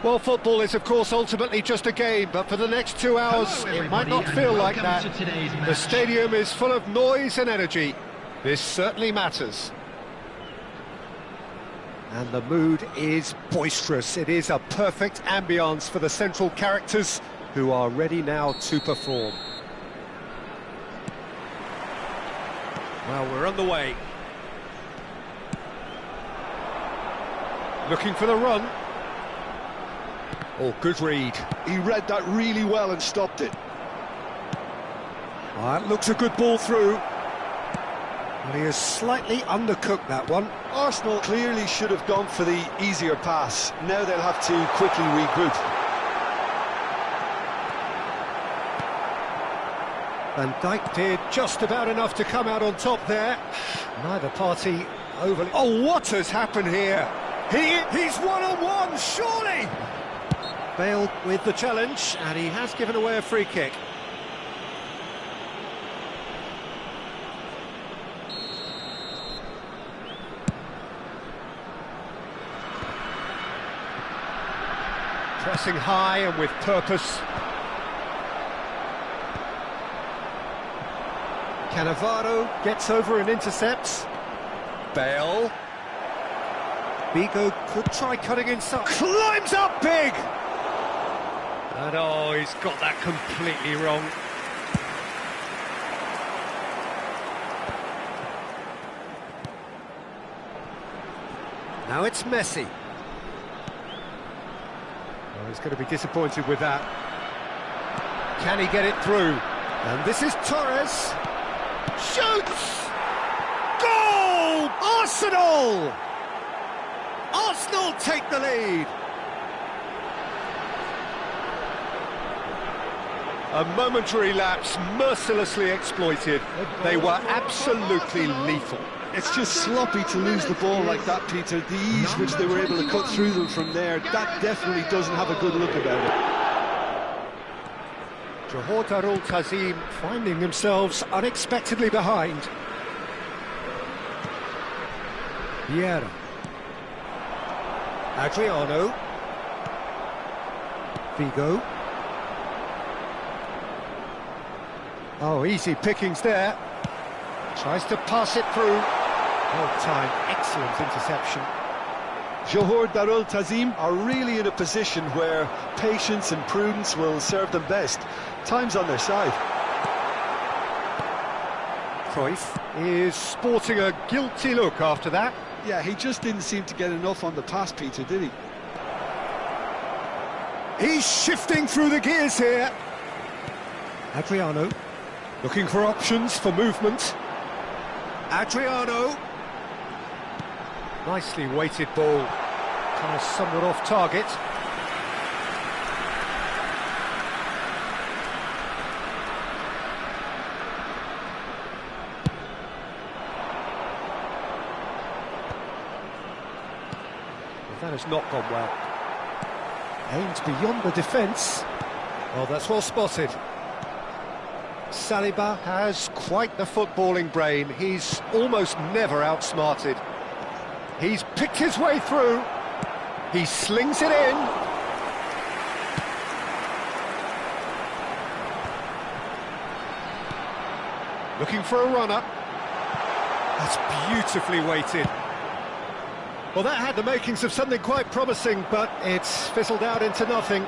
Well, football is, of course, ultimately just a game, but for the next 2 hours, it might not feel like that. The stadium is full of noise and energy. This certainly matters. And the mood is boisterous. It is a perfect ambience for the central characters who are ready now to perform. Well, we're on the way. Looking for the run. Oh, good read. He read that really well and stopped it. That looks a good ball through. Well, he has slightly undercooked that one. Arsenal clearly should have gone for the easier pass. Now they'll have to quickly regroup. Van Dijk did just about enough to come out on top there. Neither party overly... Oh, what has happened here? He's one-on-one, surely! Bale with the challenge, and he has given away a free kick. Pressing high and with purpose. Cannavaro gets over and intercepts. Bale. Vigo could try cutting inside. Climbs up big! And oh, he's got that completely wrong. Now it's Messi. Oh, he's going to be disappointed with that. Can he get it through? And this is Torres. Shoots! Goal! Arsenal! Arsenal take the lead. A momentary lapse mercilessly exploited. They were absolutely lethal. It's just sloppy to lose the ball like that, Peter. The ease which they were able to cut through them from there, that definitely doesn't have a good look about it. Johor Darul Tazim finding themselves unexpectedly behind. Vieira. Adriano. Vigo. Oh, easy pickings there. Tries to pass it through. Well timed, excellent interception. Johor Darul Tazim are really in a position where patience and prudence will serve them best. Time's on their side. Cruyff is sporting a guilty look after that. Yeah, he just didn't seem to get enough on the pass, Peter, did he? He's shifting through the gears here. Adriano looking for options for movement. Adriano. Nicely weighted ball. Kind of somewhat off target. That has not gone well. Aimed beyond the defence. Well, that's well spotted. Saliba has quite the footballing brain. He's almost never outsmarted. He's picked his way through. He slings it in. Looking for a runner. That's beautifully weighted. Well, that had the makings of something quite promising, but it's fizzled out into nothing.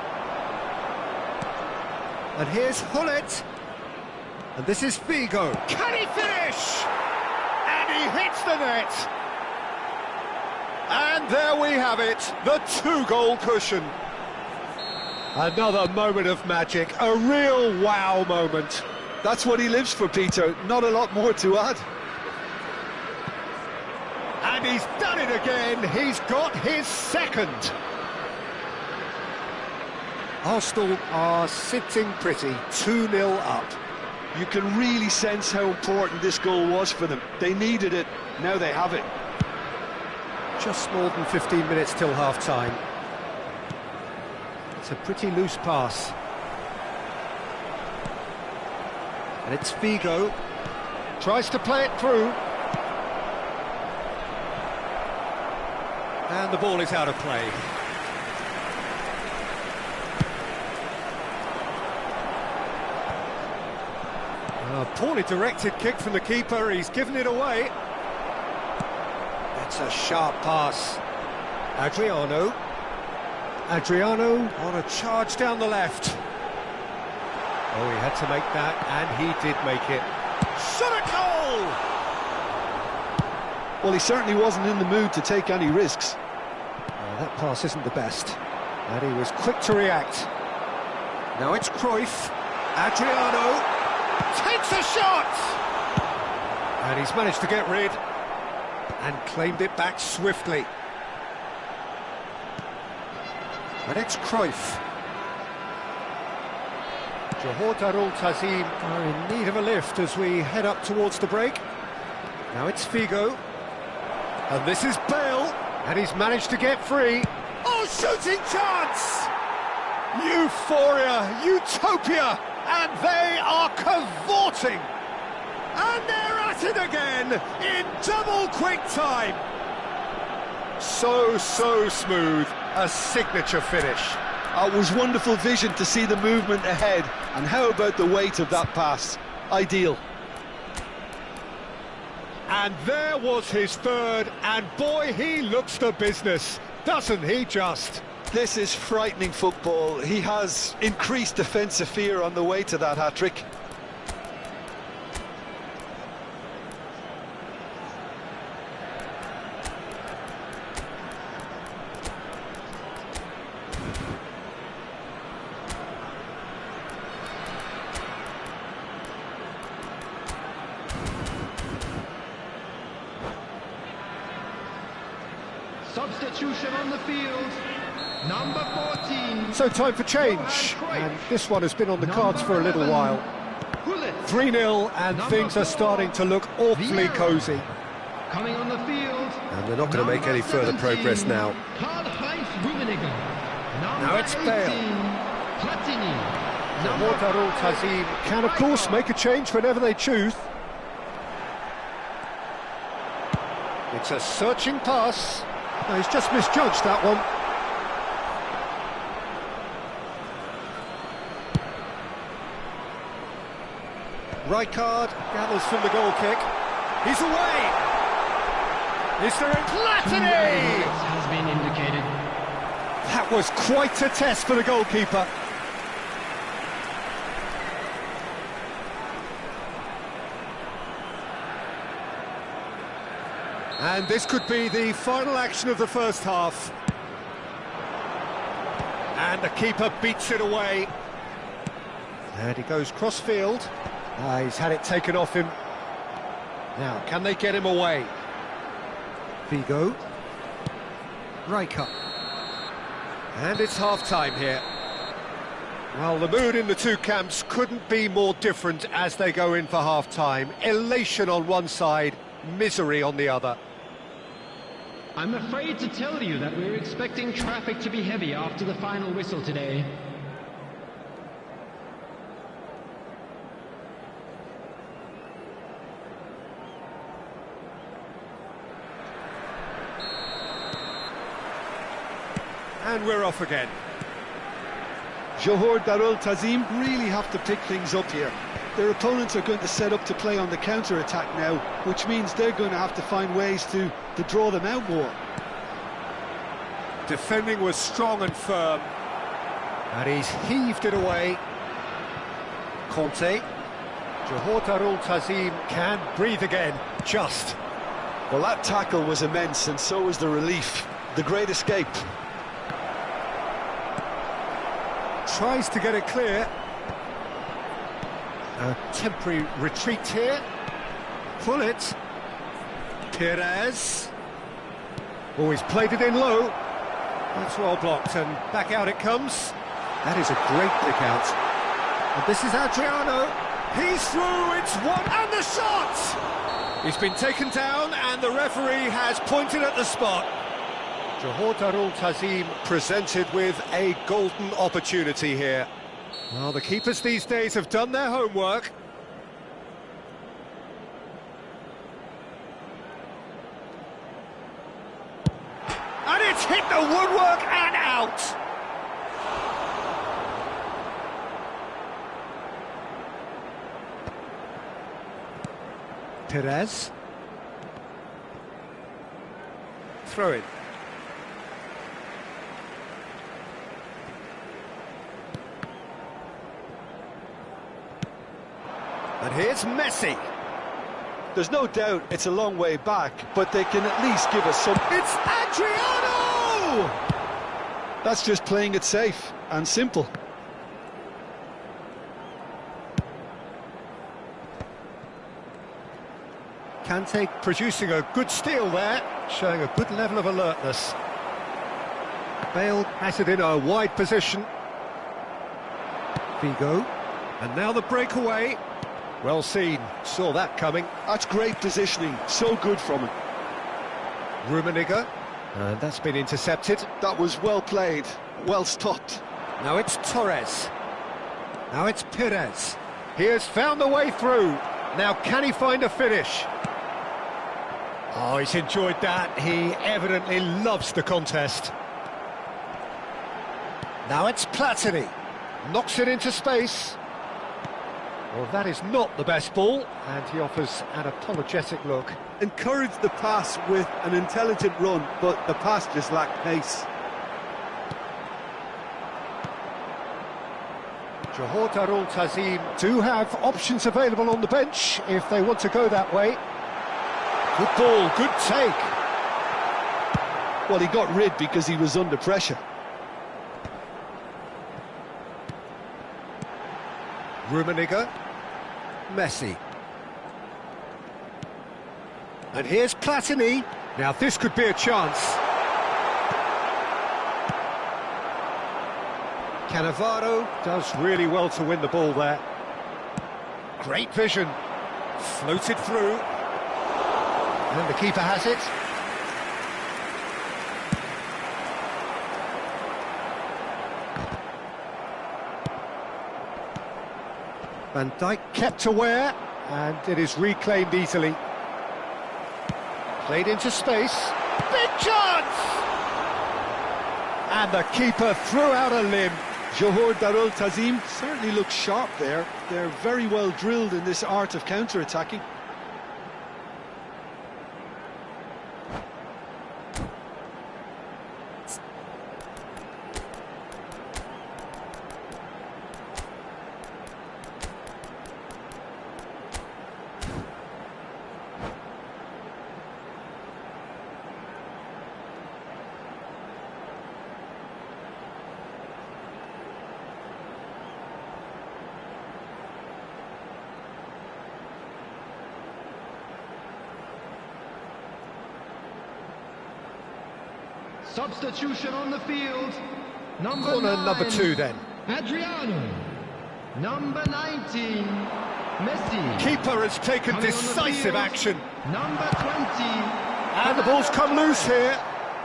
And here's Hullet. And this is Figo. Can he finish? And he hits the net. And there we have it, the two-goal cushion. Another moment of magic, a real wow moment. That's what he lives for, Peter. Not a lot more to add. And he's done it again. He's got his second. Arsenal are sitting pretty, 2-0 up. You can really sense how important this goal was for them. They needed it, now they have it. Just more than 15 minutes till half-time. It's a pretty loose pass. And it's Figo. Tries to play it through. And the ball is out of play. A poorly directed kick from the keeper. He's given it away. It's a sharp pass. Adriano. Adriano on a charge down the left. Oh, he had to make that, and he did make it. Shot a goal! Well, he certainly wasn't in the mood to take any risks. That pass isn't the best, and he was quick to react. Now it's Cruyff. Adriano takes a shot! And he's managed to get rid and claimed it back swiftly. And it's Cruyff. Johor Darul Tazim are in need of a lift as we head up towards the break. Now it's Figo. And this is Bale. And he's managed to get free. Oh, shooting chance! Euphoria, utopia, and they are cavorting. And they're at it again in double quick time. So smooth, a signature finish. It was wonderful vision to see the movement ahead. And how about the weight of that pass? Ideal. And there was his third, and boy, he looks the business, doesn't he just? This is frightening football. He has increased defensive fear on the way to that hat-trick. Substitution on the field, number 14. So time for change, and this one has been on the cards for a little while. 3-0, and things are starting to look awfully cosy. Coming on the field, and they're not going to make any further progress now. Now it's Bale. Johor Darul Tazim can, of course, make a change whenever they choose. It's a searching pass. No, he's just misjudged that one. Rijkaard gathers from the goal kick. He's away! Is there a 2 Platini? minutes has been indicated. That was quite a test for the goalkeeper. And this could be the final action of the first half. And the keeper beats it away. And he goes cross-field. He's had it taken off him. Now, can they get him away? Vigo. Rijkaard. And it's half-time here. Well, the mood in the two camps couldn't be more different as they go in for half-time. Elation on one side, misery on the other. I'm afraid to tell you that we're expecting traffic to be heavy after the final whistle today. And we're off again. Johor Darul Tazim really have to pick things up here. Their opponents are going to set up to play on the counter-attack now, which means they're going to have to find ways to draw them out more. Defending was strong and firm. And he's heaved it away. Conte. Johor Darul Tazim can breathe again, just. Well, that tackle was immense, and so was the relief. The great escape. Tries to get it clear. A temporary retreat here. Pull it. Perez. Oh, he's played it in low. That's well blocked, and back out it comes. That is a great pick out. And this is Adriano. He's through, it's one, and the shot! He's been taken down, and the referee has pointed at the spot. Johor Darul Tazim presented with a golden opportunity here. Well, the keepers these days have done their homework. And it's hit the woodwork and out! Perez. Throw it. And here's Messi. There's no doubt it's a long way back, but they can at least give us some... It's Adriano! That's just playing it safe and simple. Kante producing a good steal there, showing a good level of alertness. Bale has it in a wide position. Vigo. And now the breakaway. Well seen, saw that coming. That's great positioning, so good from him. Rummenigge, and that's been intercepted. That was well played, well stopped. Now it's Torres. Now it's Perez. He has found the way through. Now can he find a finish? Oh, he's enjoyed that. He evidently loves the contest. Now it's Platini. Knocks it into space. Well, that is not the best ball, and he offers an apologetic look. Encouraged the pass with an intelligent run, but the pass just lacked pace. Johor Darul Tazim do have options available on the bench if they want to go that way. Good ball, good take. Well, he got rid because he was under pressure. Rummenigge. Messi. And here's Platini. Now this could be a chance. Cannavaro does really well to win the ball there. Great vision. Floated through. And the keeper has it. Van Dijk kept aware, and it is reclaimed easily. Played into space. Big chance! And the keeper threw out a limb. Johor Darul Tazim certainly looks sharp there. They're very well drilled in this art of counter-attacking. Substitution on the field. Corner number 2 then. Adriano. Number 19, Messi. Keeper has taken decisive action. Number 20. And the ball's come loose here.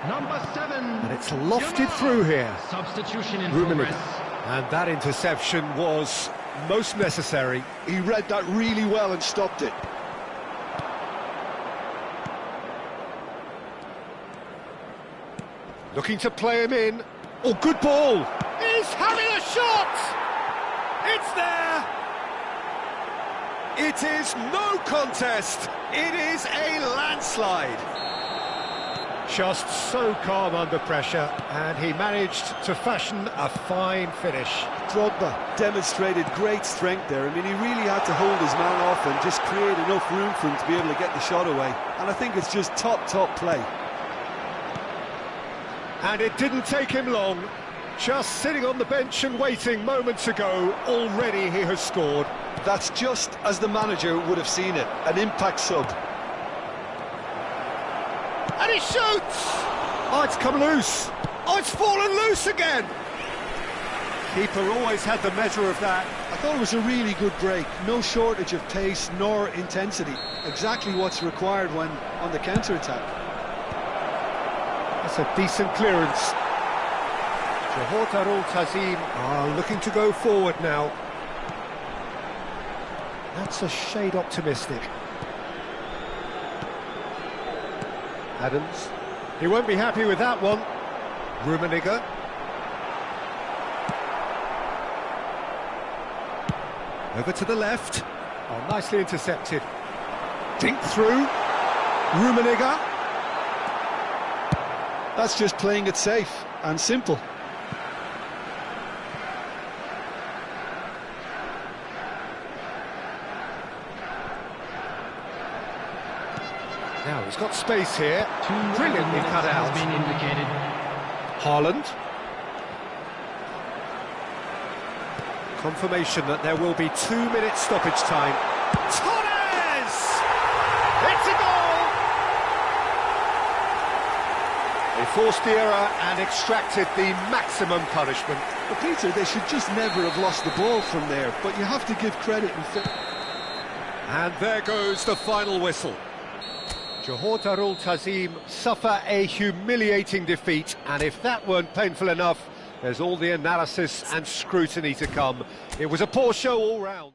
Number 7. And it's lofted through here. Substitution in Rummenigge. progress. And that interception was most necessary. He read that really well and stopped it. Looking to play him in. Oh, good ball. He's having a shot. It's there. It is no contest. It is a landslide. Just so calm under pressure, and he managed to fashion a fine finish. Drogba demonstrated great strength there. I mean, he really had to hold his man off and just create enough room for him to be able to get the shot away. And I think it's just top play. And it didn't take him long. Just sitting on the bench and waiting moments ago, already he has scored. That's just as the manager would have seen it, an impact sub. And he shoots! Oh, it's come loose. Oh, it's fallen loose again. Keeper always had the measure of that. I thought it was a really good break. No shortage of pace nor intensity. Exactly what's required when on the counter-attack. That's a decent clearance. Johor Tazim are looking to go forward now. That's a shade optimistic. Adams. He won't be happy with that one. Rummenigge. Over to the left. Oh, nicely intercepted. Dink through. Rummenigge. That's just playing it safe and simple. Now he's got space here. Brilliantly cut out. Has been indicated. Haaland. Confirmation that there will be 2-minute stoppage time. Torres! It's a goal! They forced the error and extracted the maximum punishment. But Peter, they should just never have lost the ball from there, but you have to give credit And there goes the final whistle. Johor Tazim suffer a humiliating defeat, and if that weren't painful enough, there's all the analysis and scrutiny to come. It was a poor show all round.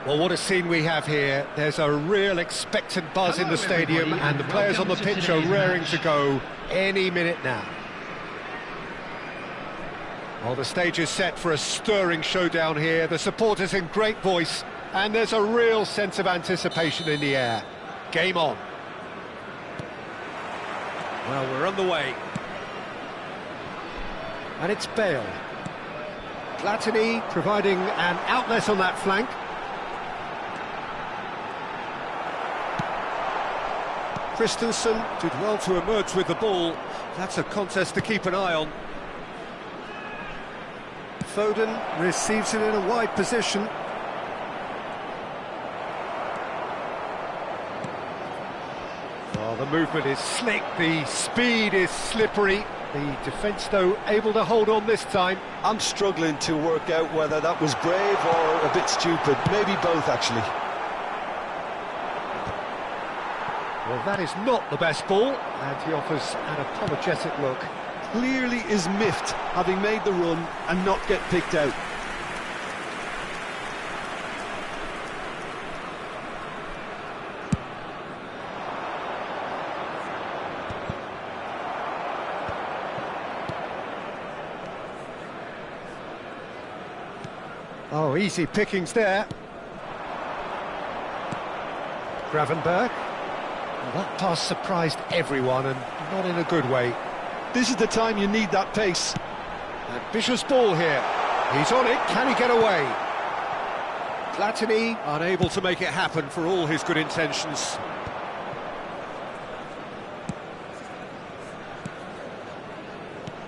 Well, what a scene we have here. There's a real expectant buzz in the stadium, and the players on the pitch are raring to go any minute now. Well, the stage is set for a stirring showdown here. The supporters in great voice, and there's a real sense of anticipation in the air. Game on. Well, we're on the way. And it's Bale. Platini providing an outlet on that flank. Christensen did well to emerge with the ball. That's a contest to keep an eye on. Foden receives it in a wide position. Oh, the movement is slick, the speed is slippery. The defence, though, able to hold on this time. I'm struggling to work out whether that was brave or a bit stupid. Maybe both, actually. Well, that is not the best ball, and he offers an apologetic look. Clearly is miffed, having made the run and not get picked out. Oh, easy pickings there. Gravenberg. Well, that pass surprised everyone, and not in a good way. This is the time you need that pace. Ambitious ball here. He's on it. Can he get away? Platini unable to make it happen for all his good intentions.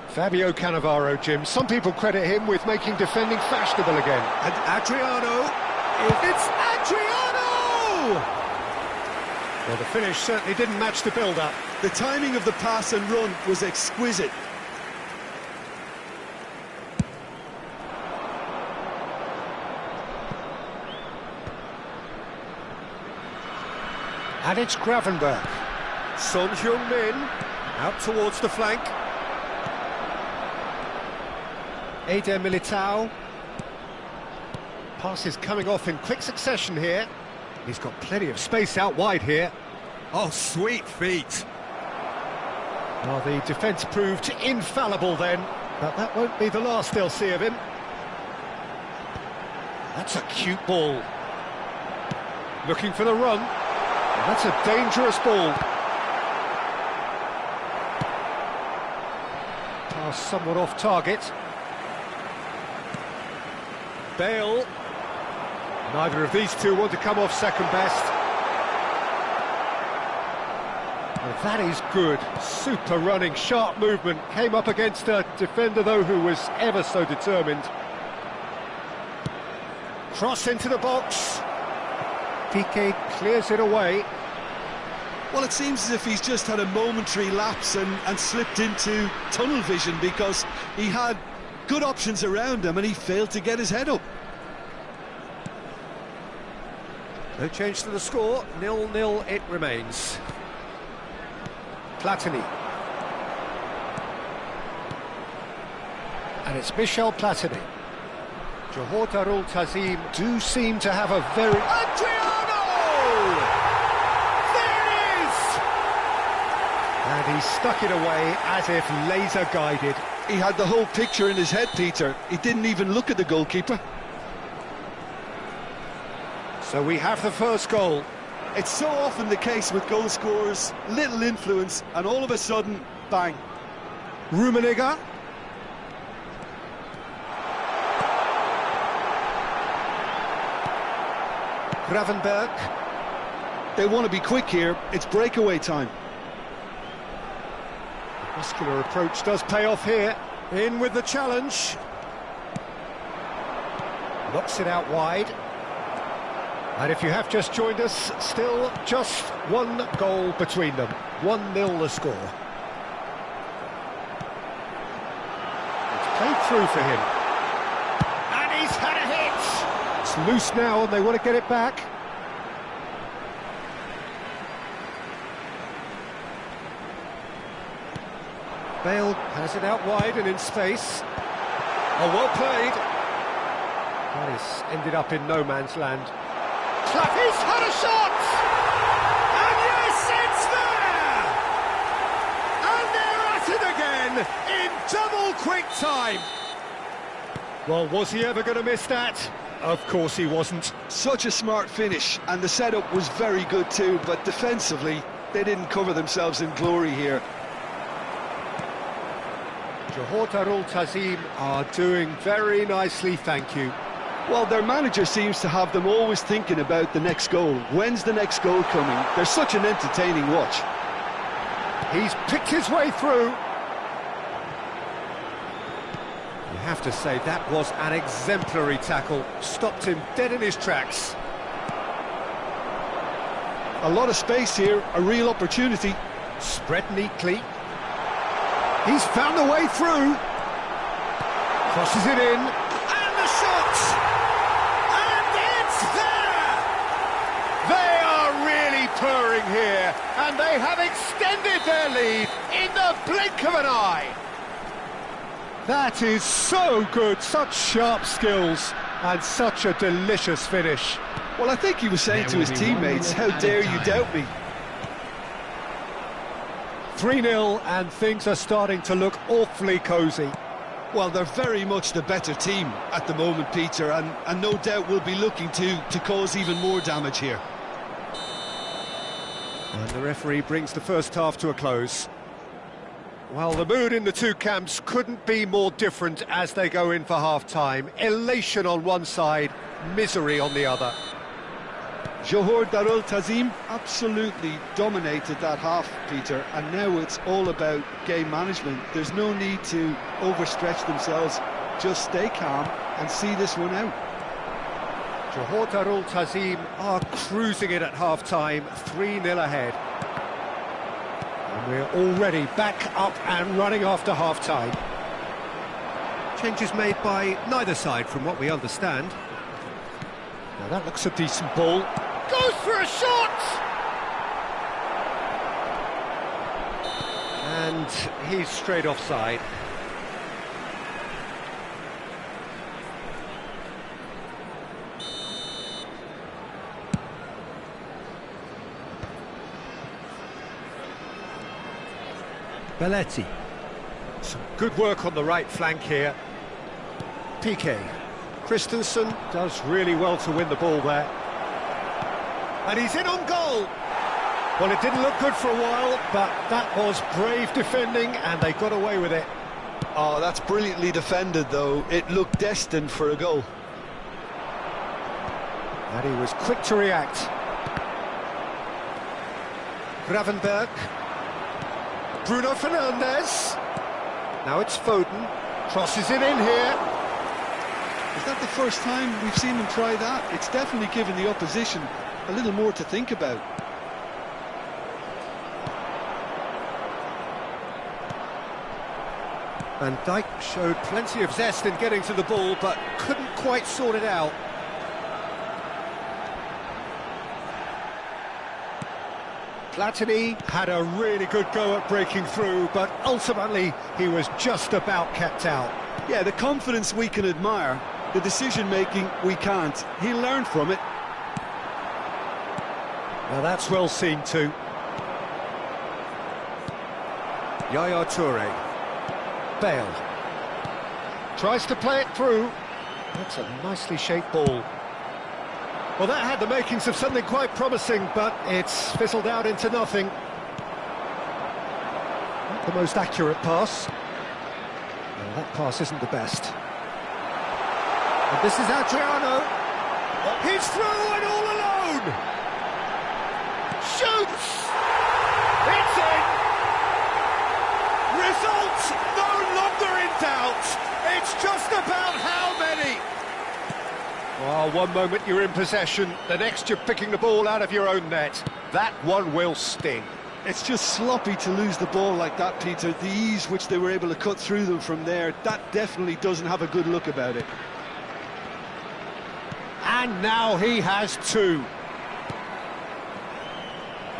Fabio Cannavaro, Jim. Some people credit him with making defending fashionable again. And Adriano. It's Adriano! Well, the finish certainly didn't match the build-up. The timing of the pass and run was exquisite. And it's Gravenberg. Son Heung-min out towards the flank. Eder Militao. Pass is coming off in quick succession here. He's got plenty of space out wide here. Oh, sweet feet. Well, the defence proved infallible then, but that won't be the last they'll see of him. That's a cute ball. Looking for the run. Well, that's a dangerous ball. Pass somewhat off target. Bale. Neither of these two want to come off second best. Well, that is good. Super running, sharp movement. Came up against a defender, though, who was ever so determined. Cross into the box. Piqué clears it away. Well, it seems as if he's just had a momentary lapse and slipped into tunnel vision, because he had good options around him and he failed to get his head up. No change to the score, 0-0 it remains. Platini. And it's Michel Platini. Johor Darul Tazim do seem to have a very... Adriano! There it is! And he stuck it away as if laser-guided. He had the whole picture in his head, Peter. He didn't even look at the goalkeeper. So we have the first goal. It's so often the case with goal scorers, little influence, and all of a sudden, bang. Rummenigge. Gravenberg. They want to be quick here. It's breakaway time. The muscular approach does pay off here. In with the challenge. Knocks it out wide. And if you have just joined us, still just one goal between them. 1-0 the score. It's played through for him. And he's had a hit! It's loose now and they want to get it back. Bale has it out wide and in space. Oh, well played. That is ended up in no man's land. He's had a shot! And yes, it's there! And they're at it again in double quick time. Well, was he ever going to miss that? Of course he wasn't. Such a smart finish, and the setup was very good too, but defensively, they didn't cover themselves in glory here. Johor Darul Tazim are doing very nicely, thank you. Well, their manager seems to have them always thinking about the next goal. When's the next goal coming? They're such an entertaining watch. He's picked his way through. You have to say that was an exemplary tackle. Stopped him dead in his tracks. A lot of space here, a real opportunity. Spread neatly. He's found a way through. Crosses it in. And the shot! And it's there! They are really purring here, and they have extended their lead in the blink of an eye. That is so good, such sharp skills, and such a delicious finish. Well, I think he was saying to his teammates, how dare you doubt me? 3-0, and things are starting to look awfully cosy. Well, they're very much the better team at the moment, Peter, and no doubt will be looking to cause even more damage here. And the referee brings the first half to a close. Well, the mood in the two camps couldn't be more different as they go in for half-time. Elation on one side, misery on the other. Johor Darul Tazim absolutely dominated that half, Peter, and now it's all about game management. There's no need to overstretch themselves. Just stay calm and see this one out. Johor Darul Tazim are cruising it at half-time, 3-0 ahead. And we're already back up and running after half-time. Changes made by neither side from what we understand. Now that looks a decent ball. Goes for a shot! And he's straight offside. Belletti. Some good work on the right flank here. Piqué. Christensen does really well to win the ball there. And he's in on goal. Well, it didn't look good for a while, but that was brave defending, and they got away with it. Oh, that's brilliantly defended, though. It looked destined for a goal. And he was quick to react. Gravenberg. Bruno Fernandes. Now it's Foden. Crosses it in here. Is that the first time we've seen them try that? It's definitely given the opposition a little more to think about. Van Dijk showed plenty of zest in getting to the ball, but couldn't quite sort it out. Platini had a really good go at breaking through, but ultimately he was just about kept out. Yeah, the confidence we can admire, the decision-making we can't. He'll learn from it. Now that's well seen too. Yaya Toure. Bale. Tries to play it through. That's a nicely shaped ball. Well, that had the makings of something quite promising, but it's fizzled out into nothing. Not the most accurate pass. Well, that pass isn't the best. And this is Adriano. He's through and all alone. Shoots! It's in! Result no longer in doubt. It's just about how many. Well, one moment you're in possession, the next you're picking the ball out of your own net. That one will sting. It's just sloppy to lose the ball like that, Peter. The ease which they were able to cut through them from there, that definitely doesn't have a good look about it. And now he has two.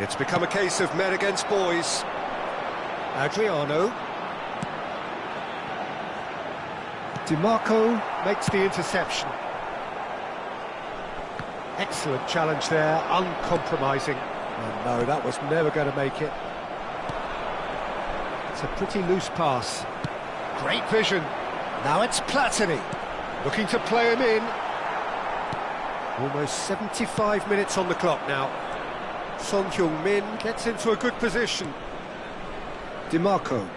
It's become a case of men against boys. Adriano. DiMarco makes the interception. Excellent challenge there, uncompromising. Oh, no, that was never going to make it. It's a pretty loose pass. Great vision. Now it's Platini, looking to play him in. Almost 75 minutes on the clock now. Son Heung-min gets into a good position. DiMarco.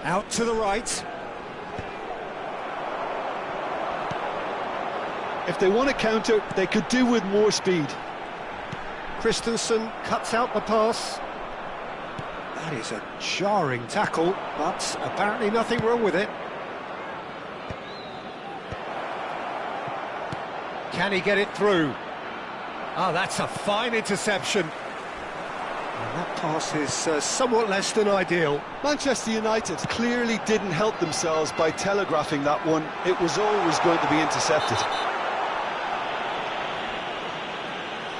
Out to the right. If they want to counter, they could do with more speed. Christensen cuts out the pass. That is a jarring tackle, but apparently nothing wrong with it. Can he get it through? Ah, that's a fine interception. And that pass is somewhat less than ideal. Manchester United clearly didn't help themselves by telegraphing that one. It was always going to be intercepted.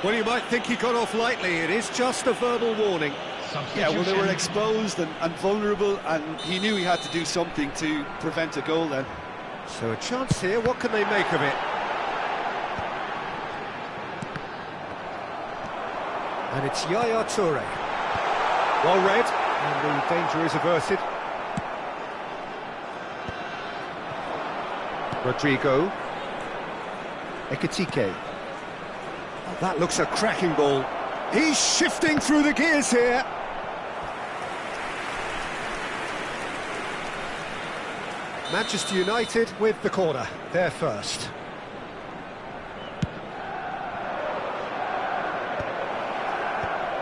Well, you might think he got off lightly. It is just a verbal warning. Yeah, well, they were exposed and vulnerable, and he knew he had to do something to prevent a goal then. So a chance here, what can they make of it? And it's Yaya Toure. Well read, and the danger is averted. Rodrigo. Ekitike. Oh, that looks a cracking ball. He's shifting through the gears here. Manchester United with the corner, they're first.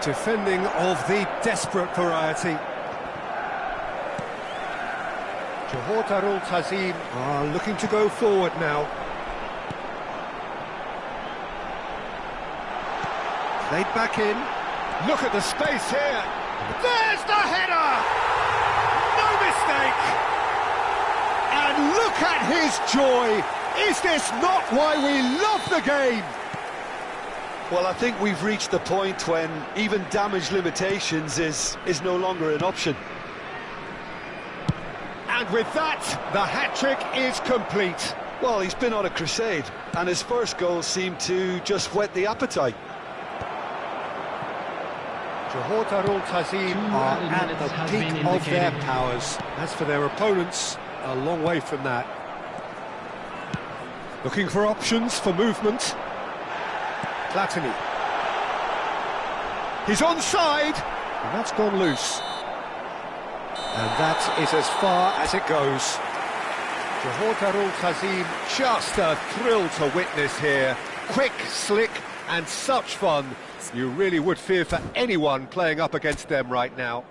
Defending of the desperate variety. Johor Darul Tazim are looking to go forward now. Played back in. Look at the space here. There's the header! No mistake! And look at his joy! Is this not why we love the game? Well, I think we've reached the point when even damage limitations is no longer an option. And with that, the hat-trick is complete. Well, he's been on a crusade, and his first goal seemed to just whet the appetite. Johor Darul Tazim are at the peak of their powers. As for their opponents, a long way from that. Looking for options for movement. Platini. He's onside, and that's gone loose. And that is as far as it goes. Johor Darul Tazim, just a thrill to witness here. Quick, slick, and such fun. You really would fear for anyone playing up against them right now.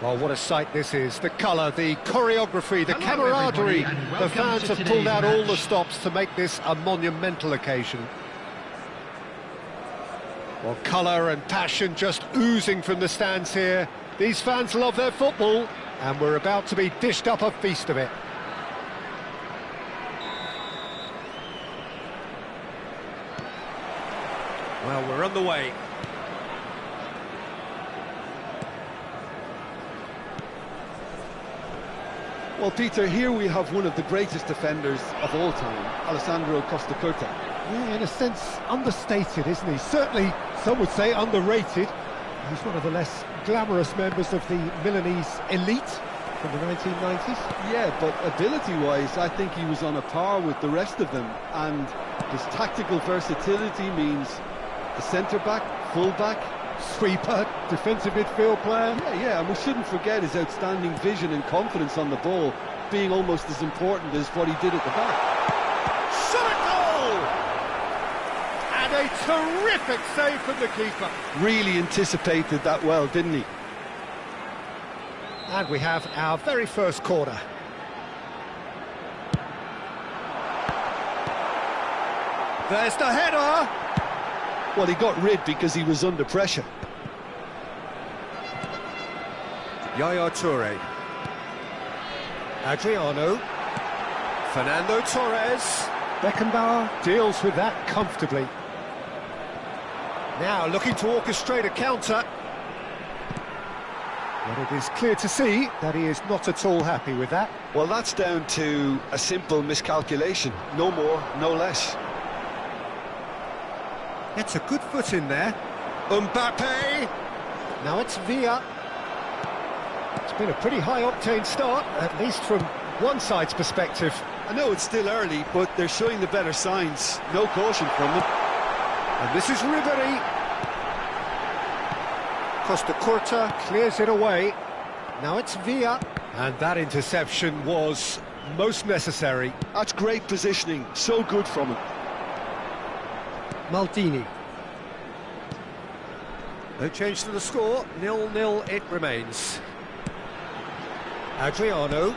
Well, what a sight this is. The colour, the choreography, the Hello, camaraderie. everybody, and The welcome fans to have today's pulled out all match. the stops to make this a monumental occasion. Well, colour and passion just oozing from the stands here. These fans love their football, and we're about to be dished up a feast of it. Well, we're on the way. Well, Peter, here we have one of the greatest defenders of all time, Alessandro Costa Curta. Yeah, in a sense, understated, isn't he? Certainly, some would say underrated. He's one of the less glamorous members of the Milanese elite from the 1990s. Yeah, but ability-wise, I think he was on a par with the rest of them, and his tactical versatility means the centre-back, full-back, Sweeper, defensive midfield player. yeah, and we shouldn't forget his outstanding vision and confidence on the ball being almost as important as what he did at the back. Shot at goal! And a terrific save from the keeper. Really anticipated that well, didn't he? And we have our very first corner. There's the header! Well, he got rid because he was under pressure. Yaya Toure. Adriano. Fernando Torres. Beckenbauer deals with that comfortably. Now looking to orchestrate a counter. But it is clear to see that he is not at all happy with that. Well, that's down to a simple miscalculation. No more, no less. It's a good foot in there. Mbappe. Now it's Villa. It's been a pretty high-octane start, at least from one side's perspective. I know it's still early, but they're showing the better signs. No caution from them. And this is Ribery. Costa Curta clears it away. Now it's Villa. And that interception was most necessary. That's great positioning. So good from him. Maldini. No change to the score, 0-0 it remains. Adriano.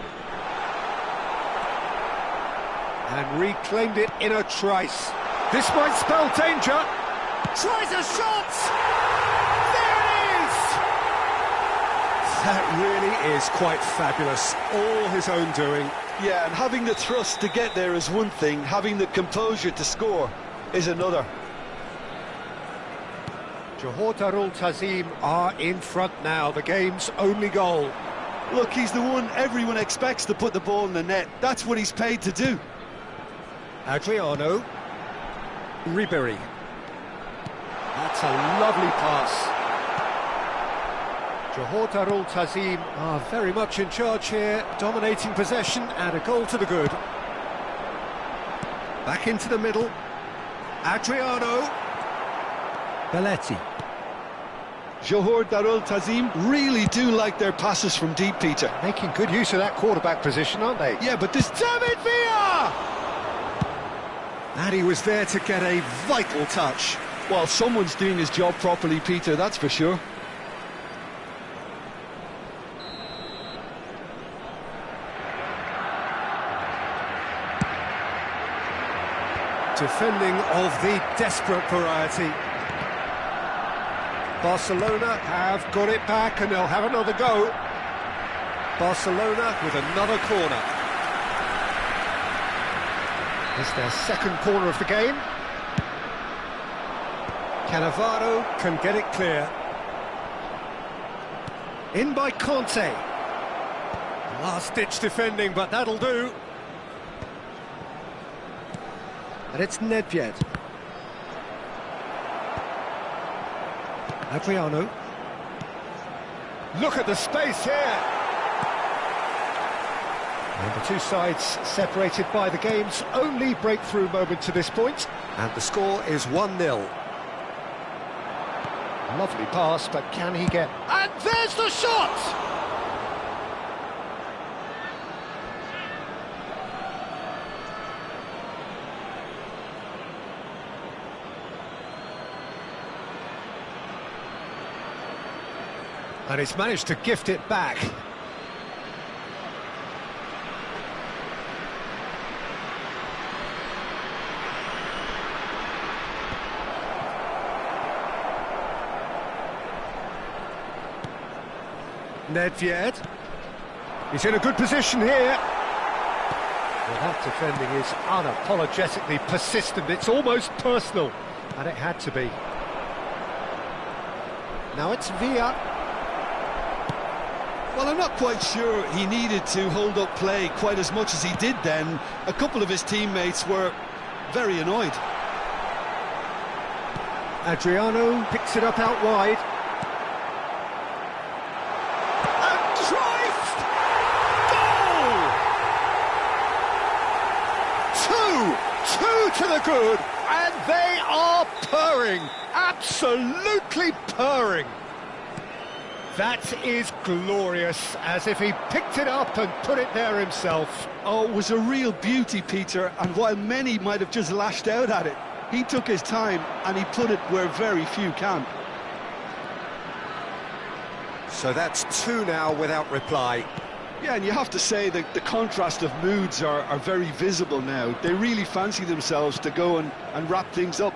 And reclaimed it in a trice. This might spell danger. Tries a shot! There it is! That really is quite fabulous. All his own doing. Yeah, and having the thrust to get there is one thing. Having the composure to score is another. Johor Darul Tazim are in front now, the game's only goal. Look, he's the one everyone expects to put the ball in the net. That's what he's paid to do. Adriano. Ribery. That's a lovely pass. Johor Darul Tazim are very much in charge here, dominating possession and a goal to the good. Back into the middle. Adriano. Belletti. Johor Darul Tazim really do like their passes from deep, Peter. Making good use of that quarterback position, aren't they? Yeah, but this... David Villa! And he was there to get a vital touch. Well, someone's doing his job properly, Peter, that's for sure. Defending of the desperate variety. Barcelona have got it back and they'll have another go. Barcelona with another corner. It's their second corner of the game. Cannavaro can get it clear. In by Conte. Last-ditch defending, but that'll do. And it's Nedved. Adriano. Look at the space here. And the two sides separated by the game's only breakthrough moment to this point. And the score is 1-0. Lovely pass, but can he get... And there's the shot! And he's managed to gift it back. Nedved. He's in a good position here. Well, that defending is unapologetically persistent. It's almost personal, and it had to be. Now it's Villa. Well, I'm not quite sure he needed to hold up play quite as much as he did then. A couple of his teammates were very annoyed. Adriano picks it up out wide. To the good, and they are purring, absolutely purring. That is glorious, as if he picked it up and put it there himself. Oh, it was a real beauty, Peter, and while many might have just lashed out at it, he took his time and he put it where very few can. So that's two now without reply. Yeah, and you have to say that the contrast of moods are very visible now. They really fancy themselves to go and wrap things up.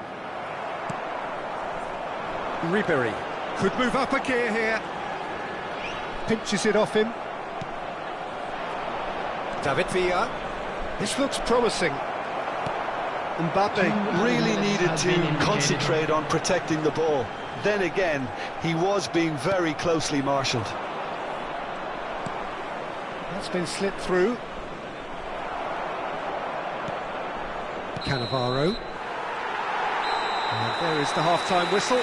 Ribery could move up a gear here. Pinches it off him. David Villa. This looks promising. Mbappe really needed to concentrate on protecting the ball. Then again, he was being very closely marshalled. That's been slipped through. Cannavaro. And there is the half-time whistle.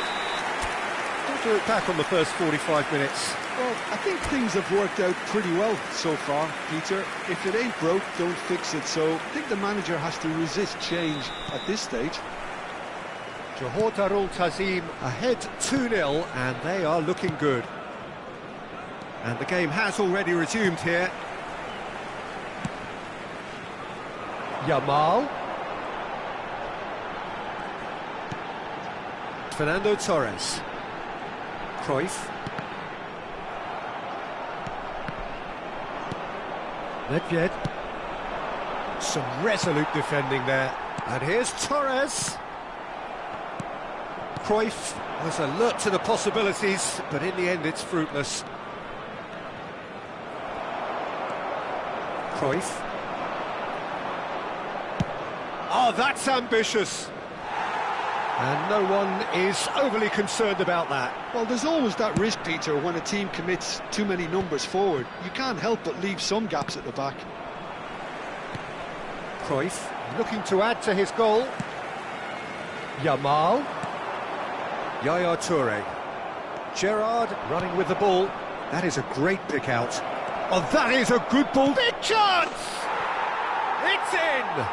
Don't do it back on the first 45 minutes. Well, I think things have worked out pretty well so far, Peter. If it ain't broke, don't fix it. So I think the manager has to resist change at this stage. Johor Darul Tazim ahead 2-0, and they are looking good. And the game has already resumed here. Yamal. Fernando Torres. Cruyff. Nedved. Some resolute defending there. And here's Torres. Cruyff was alert to the possibilities, but in the end it's fruitless. Cruyff. Oh, that's ambitious. And no one is overly concerned about that. Well, there's always that risk, Peter, when a team commits too many numbers forward. You can't help but leave some gaps at the back. Cruyff looking to add to his goal. Yamal. Yaya Toure. Gerrard running with the ball. That is a great pick out. Oh, that is a good ball. Big chance! It's in!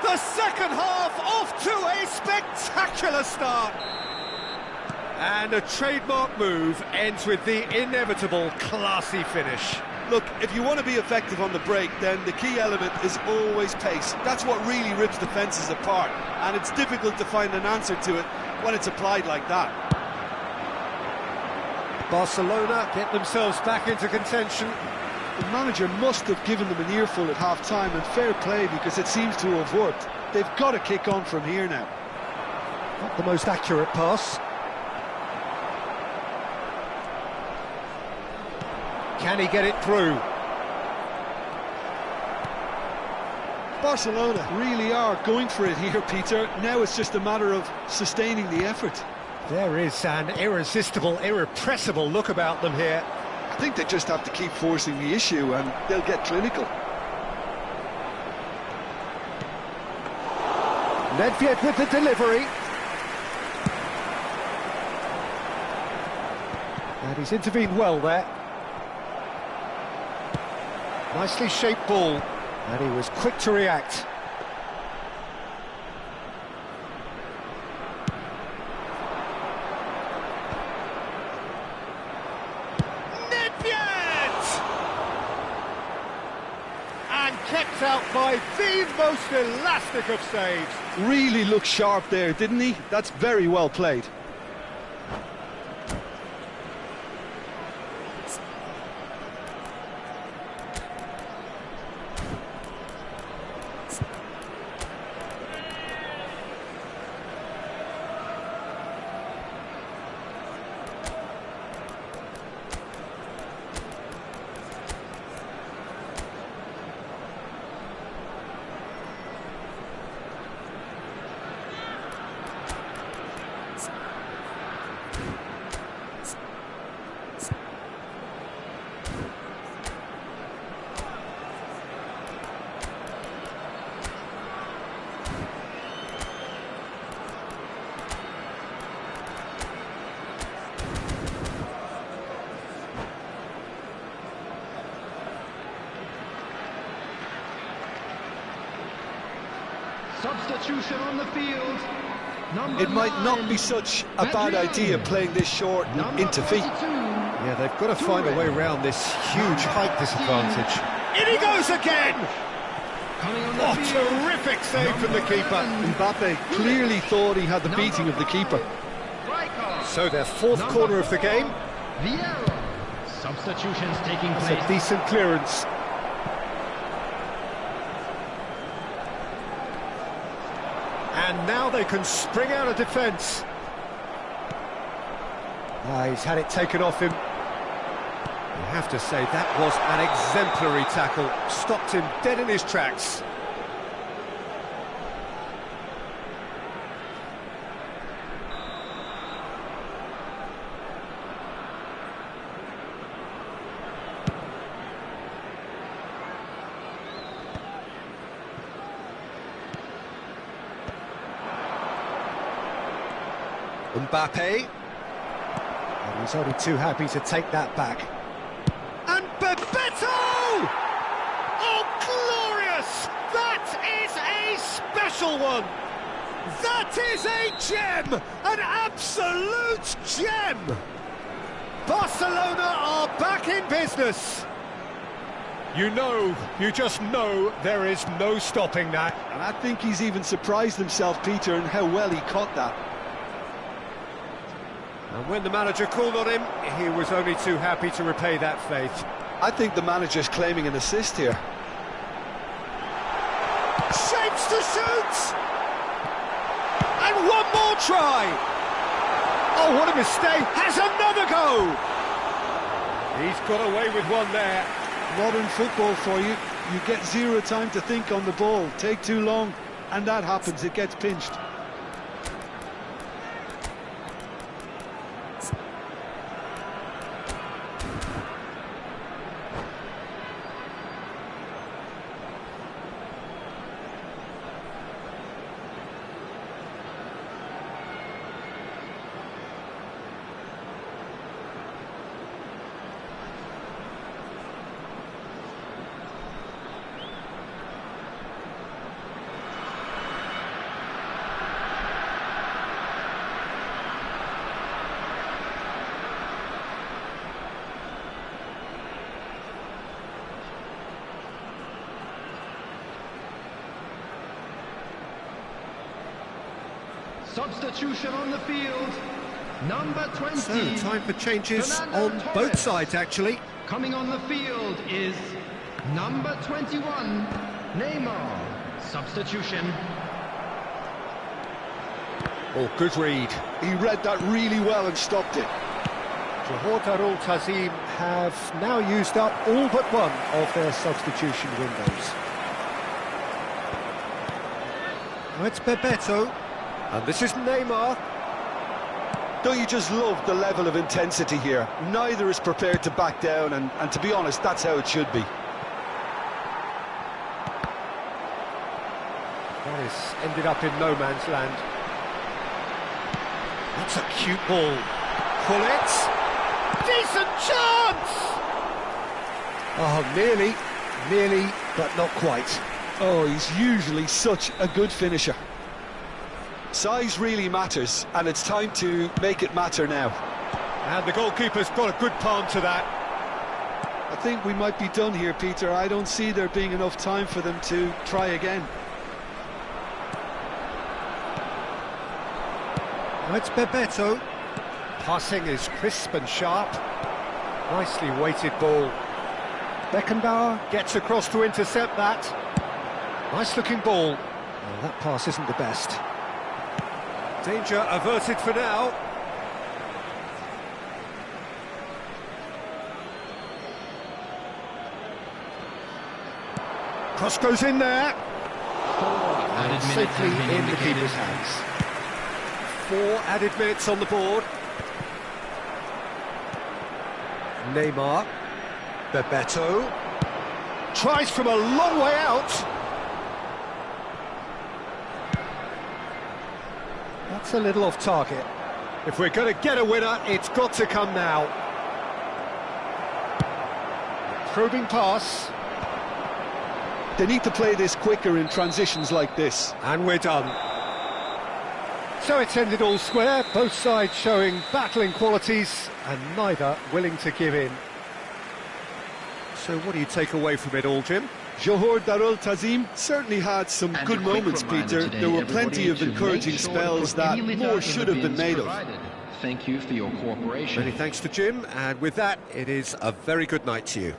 The second half off to a spectacular start. And a trademark move ends with the inevitable classy finish. Look, if you want to be effective on the break, then the key element is always pace. That's what really rips defences apart, and it's difficult to find an answer to it when it's applied like that. Barcelona get themselves back into contention. The manager must have given them an earful at half-time, and fair play, because it seems to have worked. They've got to kick on from here now. Not the most accurate pass. Can he get it through? Barcelona really are going for it here, Peter. Now it's just a matter of sustaining the effort. There is an irresistible, irrepressible look about them here. I think they just have to keep forcing the issue and they'll get clinical. Nedved with the delivery. And he's intervened well there. Nicely shaped ball, and he was quick to react. Kept out by the most elastic of saves. Really looked sharp there, didn't he? That's very well played. Substitution on the field. It might not be such a bad idea playing this short into feet. Yeah, they've got to find a way around this huge height disadvantage. In he goes again! Oh, terrific save from the keeper. Mbappe clearly thought he had the beating of the keeper. So their fourth corner of the game. Substitutions taking place. That's a decent clearance. And now they can spring out of defence. He's had it taken off him. You have to say that was an exemplary tackle. Stopped him dead in his tracks. Mbappe. And he's only too happy to take that back. And Bebeto! Oh, glorious! That is a special one! That is a gem! An absolute gem! Barcelona are back in business. You just know there is no stopping that. And I think he's even surprised himself, Peter, in how well he caught that. And when the manager called on him, he was only too happy to repay that faith. I think the manager's claiming an assist here. Shapes to shoot! And one more try! Oh, what a mistake! Has another go! He's got away with one there. Modern football for you. You get zero time to think on the ball. Take too long, and that happens. It gets pinched. Substitution on the field. Number 20. So, time for changes on both sides, actually. Coming on the field is number 21, Neymar. Substitution. Oh, good read. He read that really well and stopped it. Johor Darul Tazim have now used up all but one of their substitution windows. Now it's Bebeto. And this is Neymar. Don't you just love the level of intensity here? Neither is prepared to back down, and to be honest, that's how it should be. That has ended up in no man's land. That's a cute ball. Pull it. Decent chance! Oh, nearly, but not quite. Oh, he's usually such a good finisher. Size really matters, and it's time to make it matter now. And the goalkeeper's got a good palm to that. I think we might be done here, Peter. I don't see there being enough time for them to try again. Now it's Bebeto. Passing is crisp and sharp. Nicely weighted ball. Beckenbauer gets across to intercept that. Nice looking ball. Well, that pass isn't the best. Danger averted for now. Cross goes in there. And safely in the keeper's hands. 4 added minutes on the board. Neymar. Bebeto. Tries from a long way out. That's a little off target. If we're going to get a winner, it's got to come now. Probing pass. They need to play this quicker in transitions like this. And we're done. So it's ended all square, both sides showing battling qualities and neither willing to give in. So what do you take away from it all, Jim? Johor Darul Tazim certainly had some And good a quick moments, reminder Peter. today, There were everybody, plenty of to encouraging make sure spells to put any that litter more in should the have been bins made of. provided. Thank you for your cooperation. Many thanks to Jim, and with that, it is a very good night to you.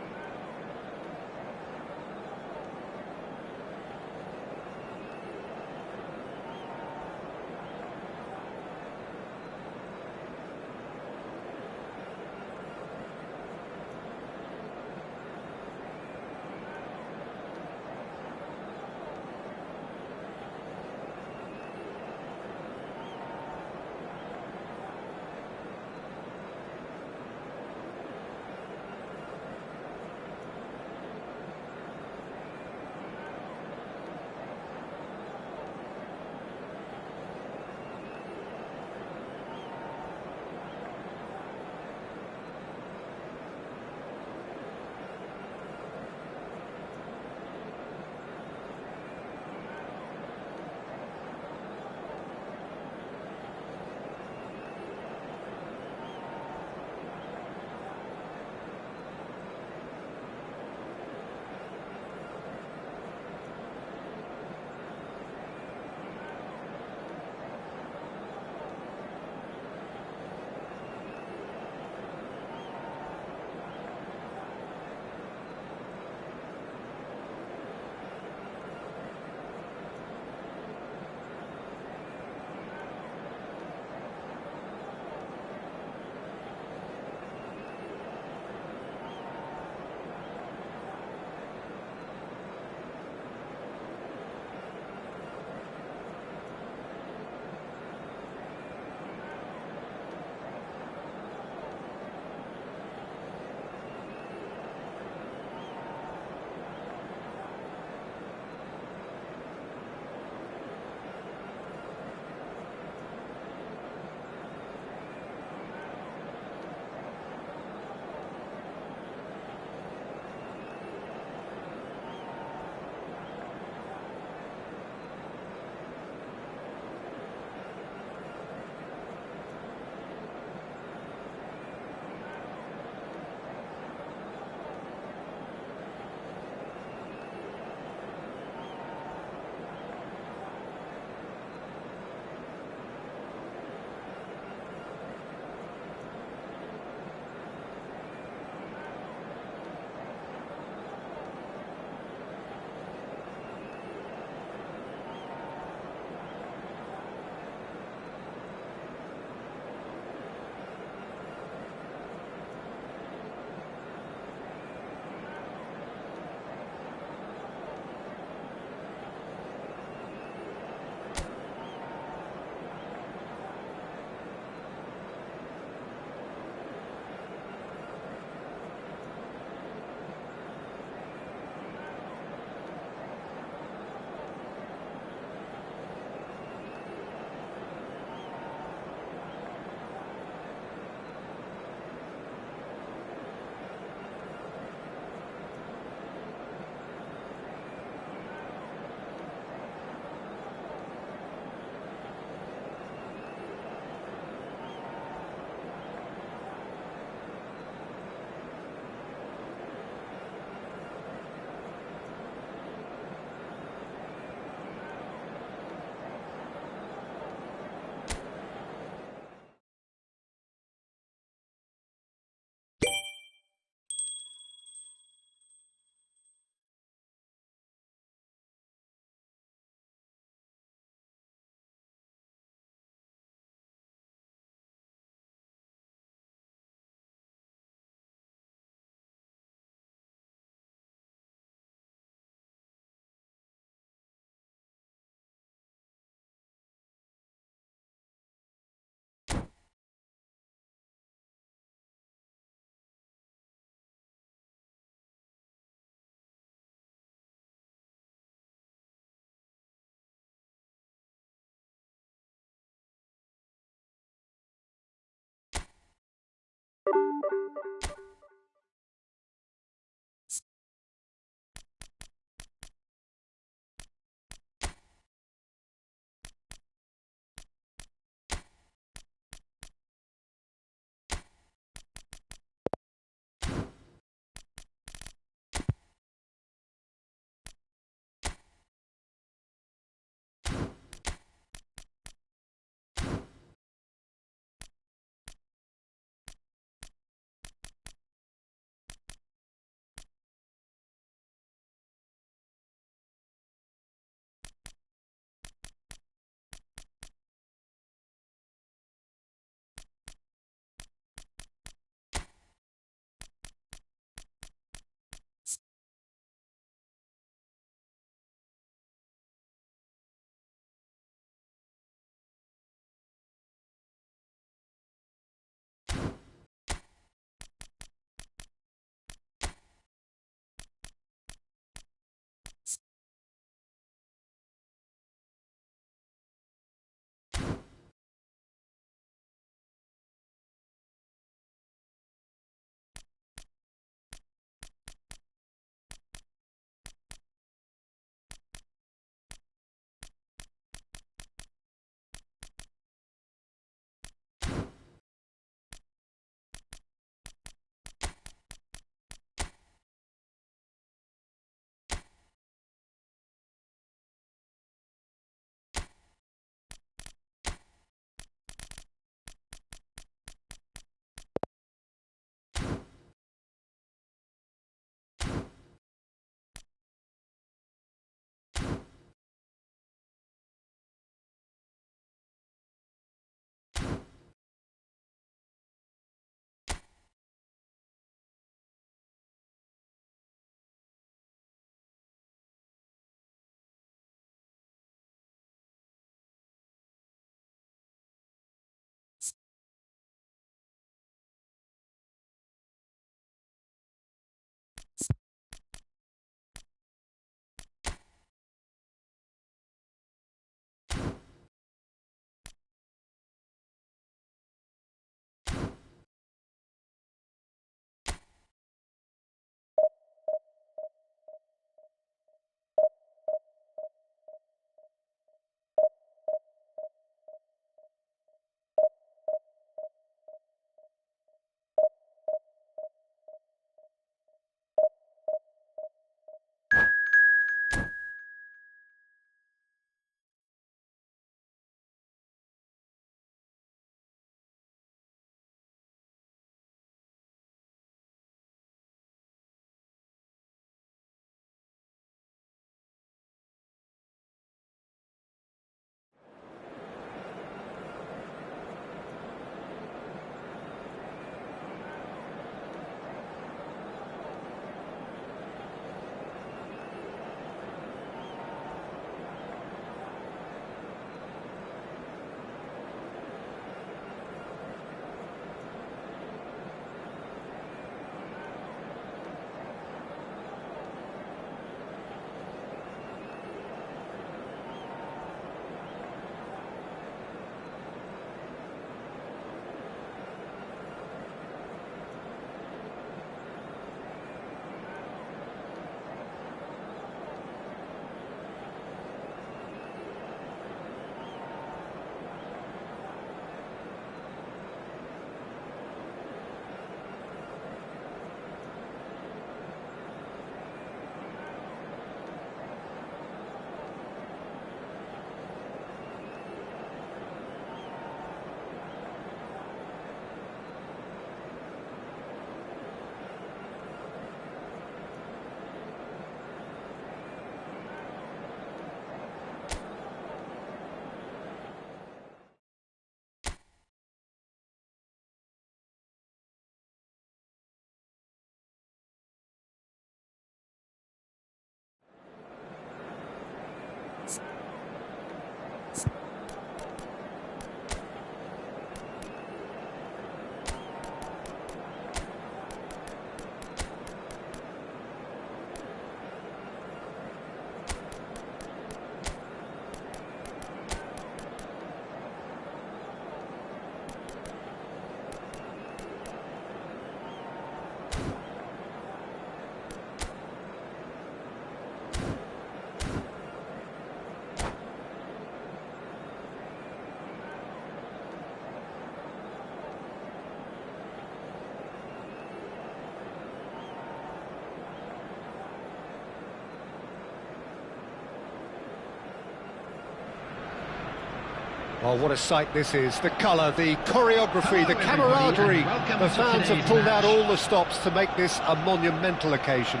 Oh, what a sight this is. The colour, the choreography, the camaraderie. The fans have pulled out all the stops to make this a monumental occasion.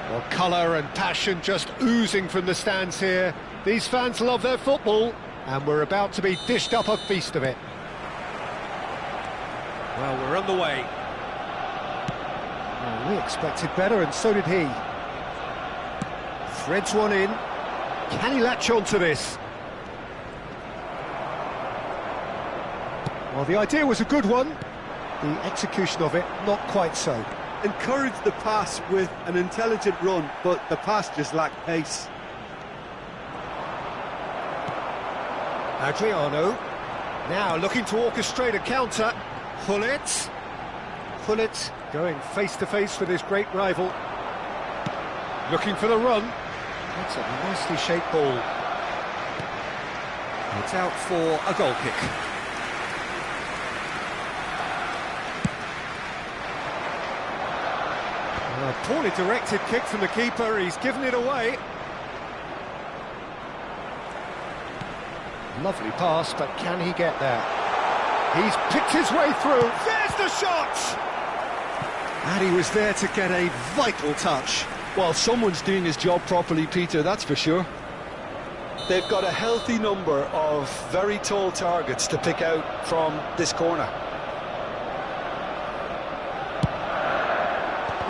Well, colour and passion just oozing from the stands here. These fans love their football, and we're about to be dished up a feast of it. Well, we're underway. Well, we expected better, and so did he. Threads one in. Can he latch on to this? Well, the idea was a good one. The execution of it, not quite so. Encouraged the pass with an intelligent run, but the pass just lacked pace. Adriano, now looking to orchestrate a counter. Hullet going face-to-face with his great rival. Looking for the run. That's a nicely shaped ball. It's out for a goal kick. A poorly directed kick from the keeper, he's given it away. Lovely pass, but can he get there? He's picked his way through. There's the shot! And he was there to get a vital touch. Well, someone's doing his job properly, Peter, that's for sure. They've got a healthy number of very tall targets to pick out from this corner.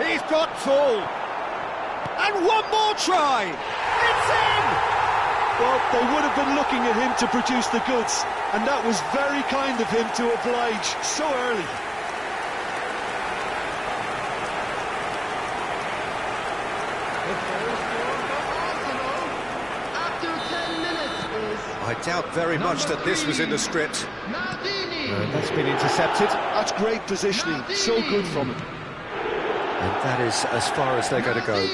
He's got tall. And one more try. It's in! Well, they would have been looking at him to produce the goods, and that was very kind of him to oblige so early. I doubt very much that this was in the script. And that's been intercepted. That's great positioning, so good from him. And that is as far as they're going to go.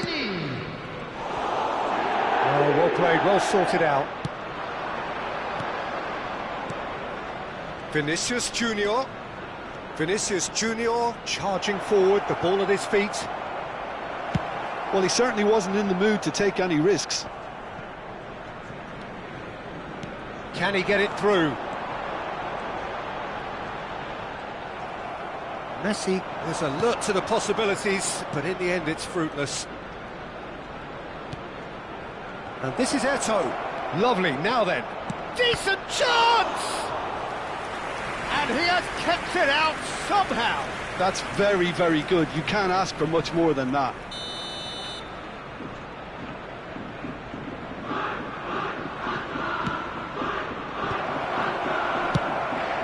Oh, well played, well sorted out. Vinicius Junior charging forward, the ball at his feet. Well, he certainly wasn't in the mood to take any risks. Can he get it through? Messi is alert to the possibilities, but in the end it's fruitless. And this is Eto'o. Lovely, now then. Decent chance! And he has kept it out somehow. That's very, very good. You can't ask for much more than that.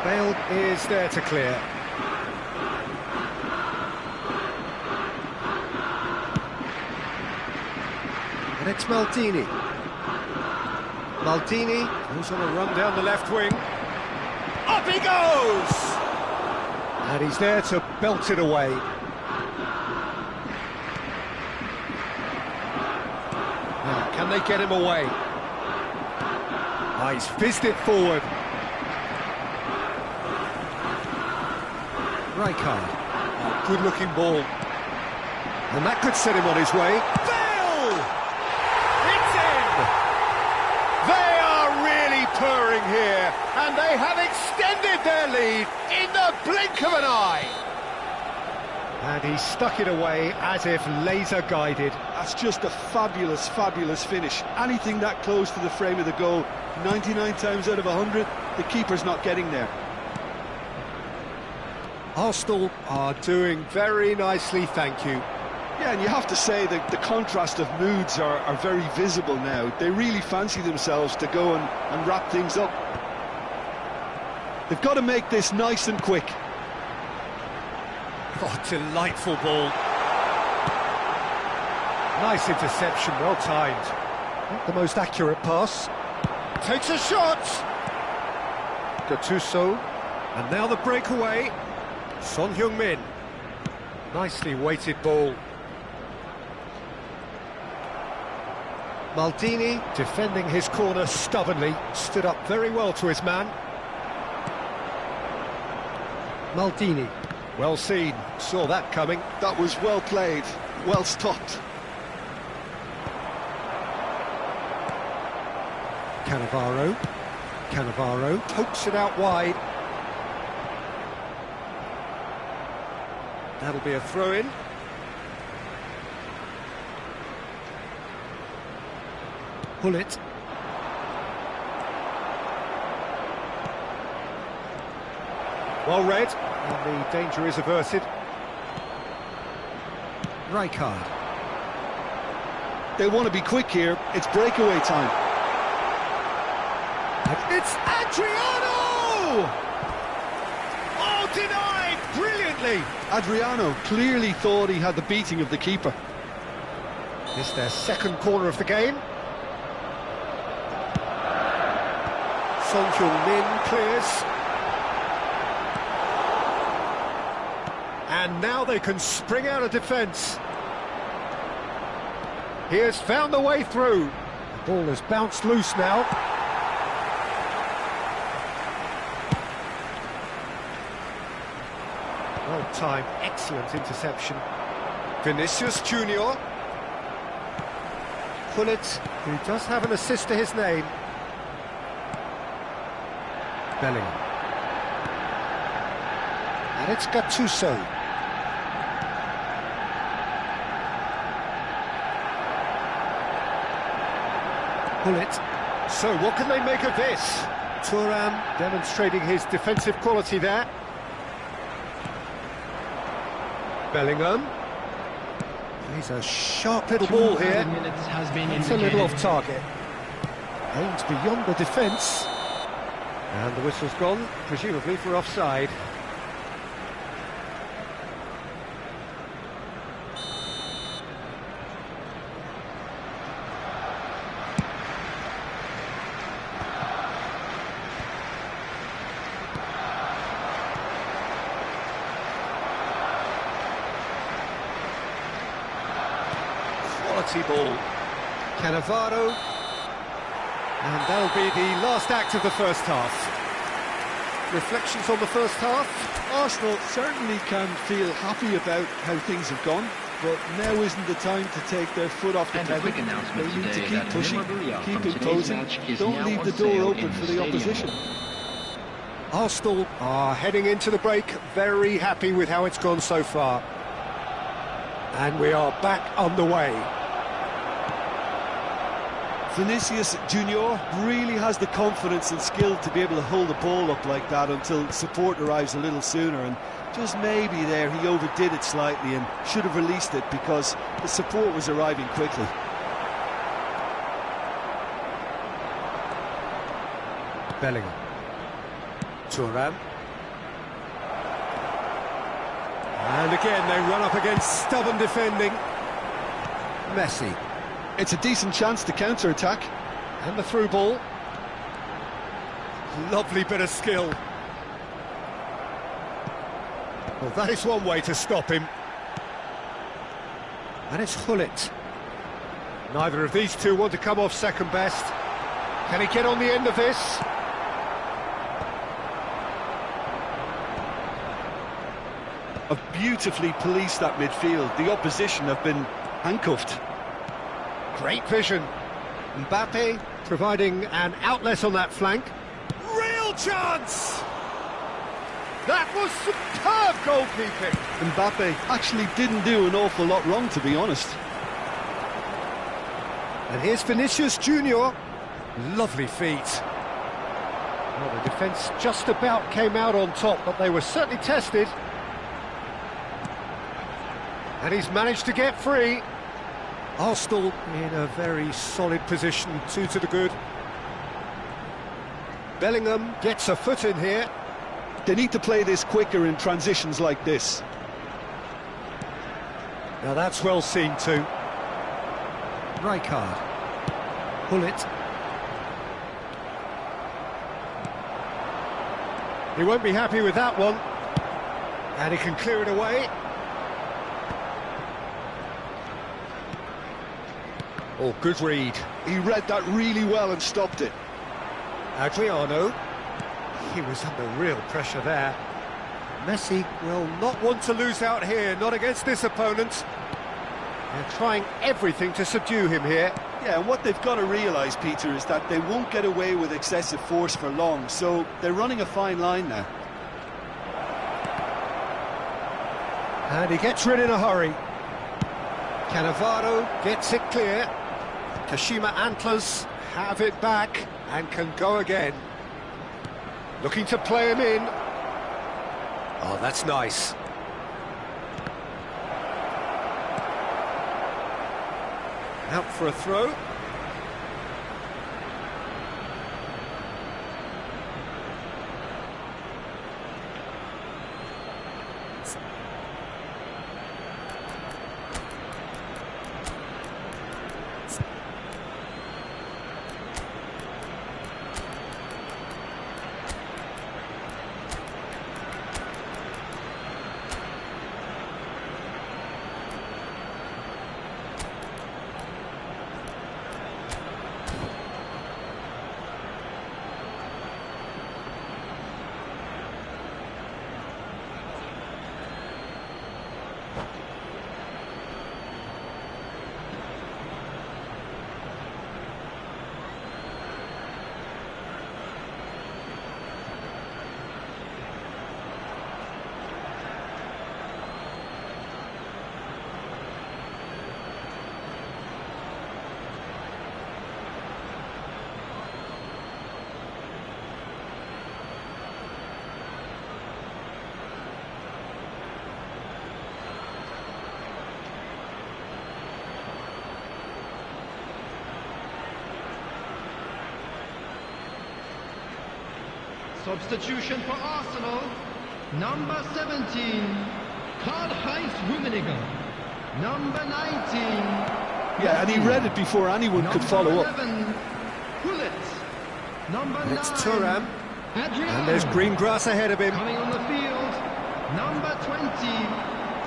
Bale is there to clear. And it's Maldini. Maldini goes on a run down the left wing. Up he goes! And he's there to belt it away. Now, can they get him away? Ah, he's fizzed it forward. Rijkaard. Oh, good-looking ball. And that could set him on his way. Bale! It's in! They are really purring here, and they have extended their lead in the blink of an eye. And he stuck it away as if laser-guided. That's just a fabulous, fabulous finish. Anything that close to the frame of the goal, 99 times out of 100, the keeper's not getting there. Arsenal are doing very nicely, thank you. Yeah, and you have to say that the contrast of moods are very visible now. They really fancy themselves to go and wrap things up. They've got to make this nice and quick. Oh, delightful ball. Nice interception, well timed. Not the most accurate pass. Takes a shot! Gattuso. And now the breakaway. Son Heung-min. Nicely weighted ball. Maldini defending his corner stubbornly, stood up very well to his man. Maldini, well seen, saw that coming. That was well played, well stopped. Cannavaro pokes it out wide. That'll be a throw-in. Hullet. Well read, and the danger is averted. Rijkaard. They want to be quick here. It's breakaway time. It's Adriano! Oh, denied brilliantly! Adriano clearly thought he had the beating of the keeper. It's their second corner of the game. Son Heung-min clears. And now they can spring out of defence. He has found the way through. The ball has bounced loose now. Well timed, excellent interception. Vinicius Junior. Hullet, who does have an assist to his name. Bellingham. And it's Gattuso. Hullet. So what can they make of this? Thuram demonstrating his defensive quality there. Bellingham. He's a sharp little ball here. It's a little off target. Aims beyond the defence. And the whistle's gone, presumably for offside. Quality ball. Cannavaro. And that'll be the last act of the first half. Reflections on the first half? Arsenal certainly can feel happy about how things have gone, but now isn't the time to take their foot off the pedal. They need to keep pushing, keep imposing, don't leave the door open for the opposition. Arsenal are heading into the break very happy with how it's gone so far. And we are back underway. Vinicius Junior really has the confidence and skill to be able to hold the ball up like that until support arrives a little sooner, and just maybe there he overdid it slightly and should have released it because the support was arriving quickly. Bellingham. Thuram. And again they run up against stubborn defending. Messi. It's a decent chance to counter-attack. And the through ball. Lovely bit of skill. Well, that is one way to stop him. And it's Hullet. Neither of these two want to come off second best. Can he get on the end of this? Have beautifully policed that midfield. The opposition have been handcuffed. Great vision. Mbappe providing an outlet on that flank. Real chance! That was superb goalkeeping. Mbappe actually didn't do an awful lot wrong, to be honest. And here's Vinicius Junior. Lovely feet. Well, the defence just about came out on top, but they were certainly tested. And he's managed to get free. Arsenal in a very solid position, 2 to the good. Bellingham gets a foot in here. They need to play this quicker in transitions like this. Now that's well seen too. Rijkaard. Hullet. He won't be happy with that one. And he can clear it away. Oh, good read. He read that really well and stopped it. Adriano. He was under real pressure there. Messi will not want to lose out here, not against this opponent. They're trying everything to subdue him here. Yeah, and what they've got to realise, Peter, is that they won't get away with excessive force for long, so they're running a fine line now. And he gets rid in a hurry. Cannavaro gets it clear. Kashima Antlers have it back and can go again. Looking to play him in. Oh, that's nice. Out for a throw. Substitution for Arsenal, number 17, Karl-Heinz Rummenigge. Number 19, Yeah, and he read it before anyone could follow up. 11, Pullet. Number 9, It's Thuram. Adriano. And there's green grass ahead of him. Coming on the field, number 20,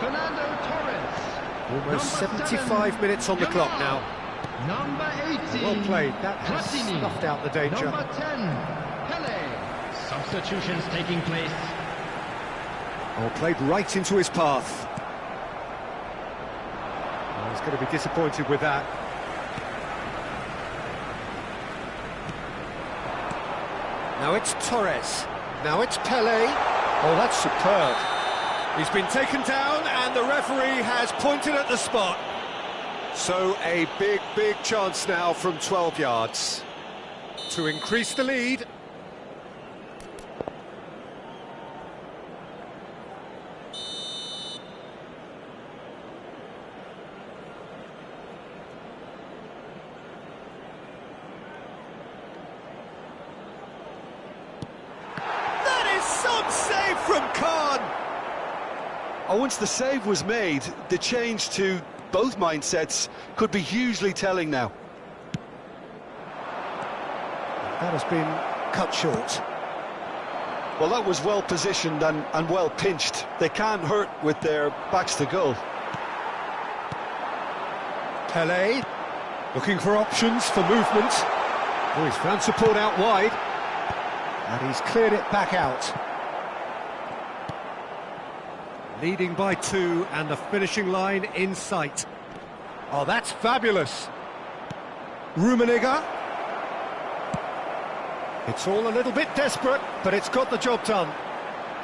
Fernando Torres. Almost Number 75 7, minutes on the clock Yamal. now. Number 18, Well played. That has Platini. snuffed out the danger. Number 10, Pele. Substitutions taking place. Oh, played right into his path. Oh, he's going to be disappointed with that. Now it's Torres. Now it's Pele. Oh, that's superb. He's been taken down and the referee has pointed at the spot. So a big, big chance now from 12 yards to increase the lead. Save from Khan. Oh, once the save was made, the change to both mindsets could be hugely telling now. That has been cut short. Well, that was well positioned and well pinched. They can't hurt with their backs to goal. Pele looking for options for movement. Oh, he's found support out wide. And he's cleared it back out. Leading by 2 and the finishing line in sight. Oh, that's fabulous. Rummenigge. It's all a little bit desperate, but it's got the job done.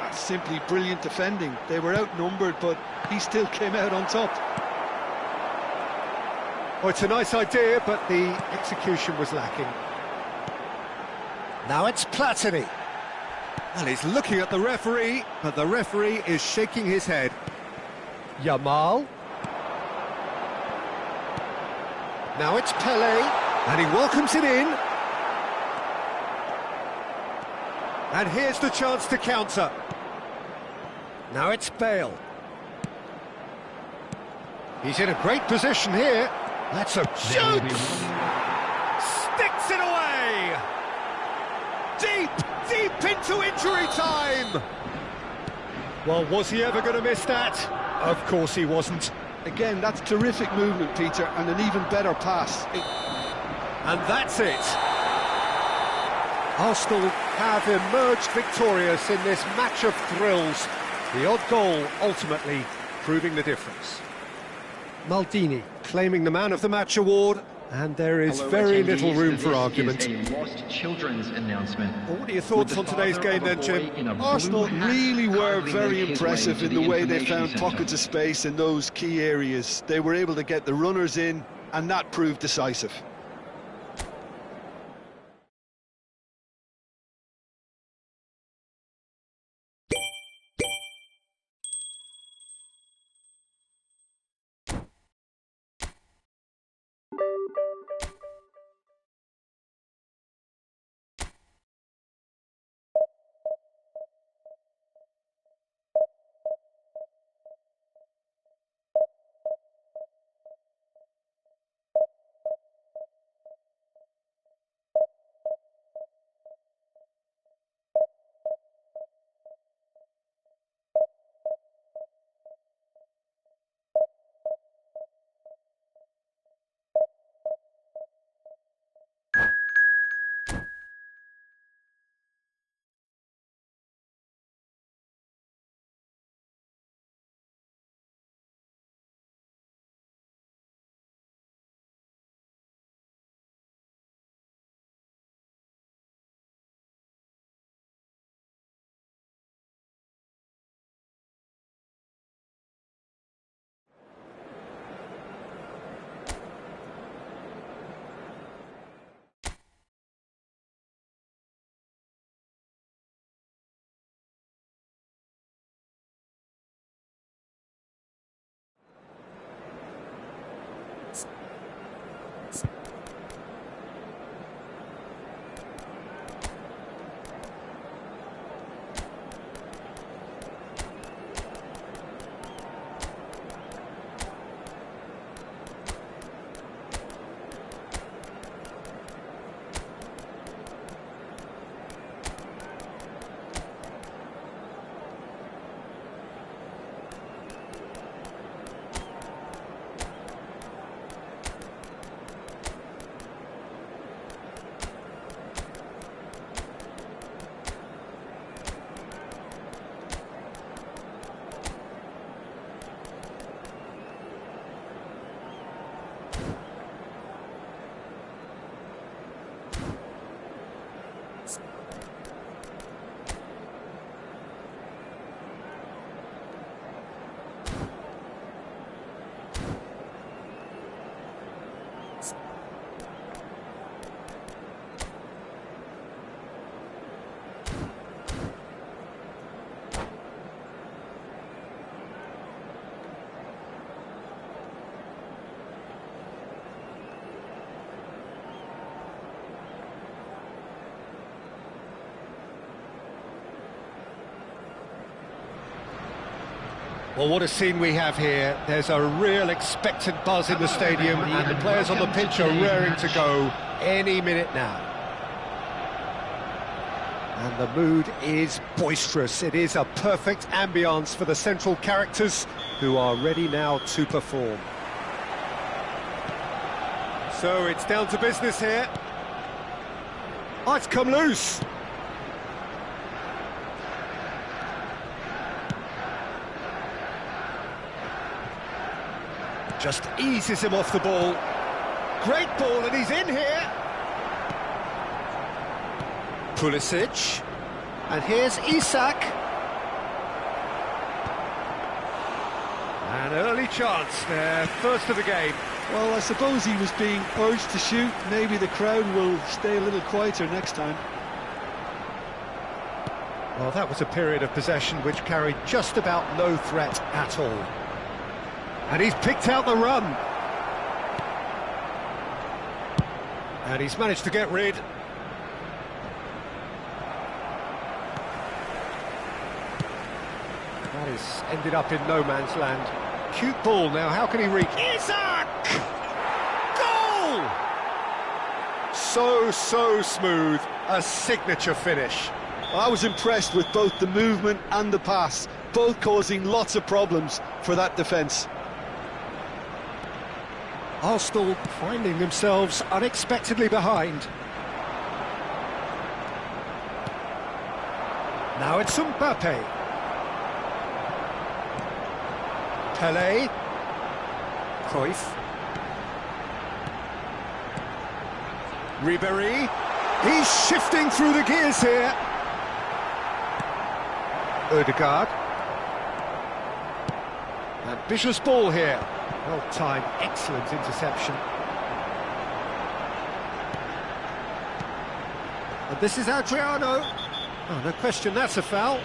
That's simply brilliant defending. They were outnumbered, but he still came out on top. Oh, it's a nice idea, but the execution was lacking. Now it's Platini. Well, he's looking at the referee, but the referee is shaking his head. Yamal. Now it's Pele, and he welcomes it in. And here's the chance to counter. Now it's Bale. He's in a great position here. That's a shoot! Sticks it away! Deep into injury time! Well, was he ever going to miss that? Of course he wasn't. Again, that's terrific movement, Peter, and an even better pass. And that's it. Arsenal have emerged victorious in this match of thrills. The odd goal ultimately proving the difference. Maldini claiming the Man of the Match award. And there is Hello, very attendees, little room for this argument. is a lost children's announcement. Well, what are your thoughts on today's game then, Jim? Arsenal really were very impressive in the way they found pockets of space in those key areas. They were able to get the runners in, and that proved decisive. Well, what a scene we have here. There's a real expectant buzz in the stadium, and the players on the pitch are raring to go any minute now. And the mood is boisterous. It is a perfect ambience for the central characters, who are ready now to perform. So it's down to business here. Oh, it's come loose. Just eases him off the ball. Great ball, and he's in here. Pulisic. And here's Isak. An early chance there, first of the game. Well, I suppose he was being urged to shoot. Maybe the crowd will stay a little quieter next time. Well, that was a period of possession which carried just about no threat at all. And he's picked out the run. And he's managed to get rid. That is ended up in no man's land. Cute ball now, how can he reach? Isak! Goal! So smooth, a signature finish. I was impressed with both the movement and the pass, both causing lots of problems for that defence. Arsenal finding themselves unexpectedly behind. Now it's Mbappe. Pelé. Cruyff. Ribéry, he's shifting through the gears here. Ødegaard. Ambitious ball here. Well timed, excellent interception. And this is Adriano. Oh, no question, that's a foul.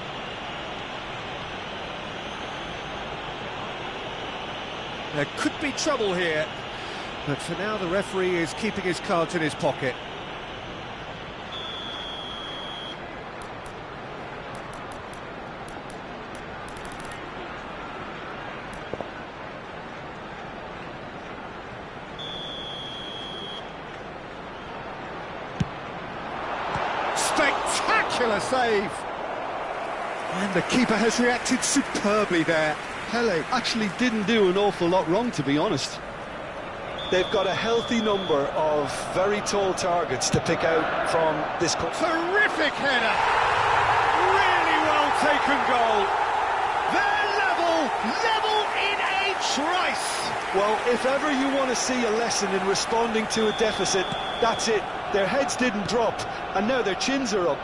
There could be trouble here, but for now the referee is keeping his cards in his pocket. Spectacular save! And the keeper has reacted superbly there. Pele actually didn't do an awful lot wrong, to be honest. They've got a healthy number of very tall targets to pick out from this... Terrific header! Really well taken goal. They're level in a trice. Well, if ever you want to see a lesson in responding to a deficit, that's it. Their heads didn't drop, and now their chins are up.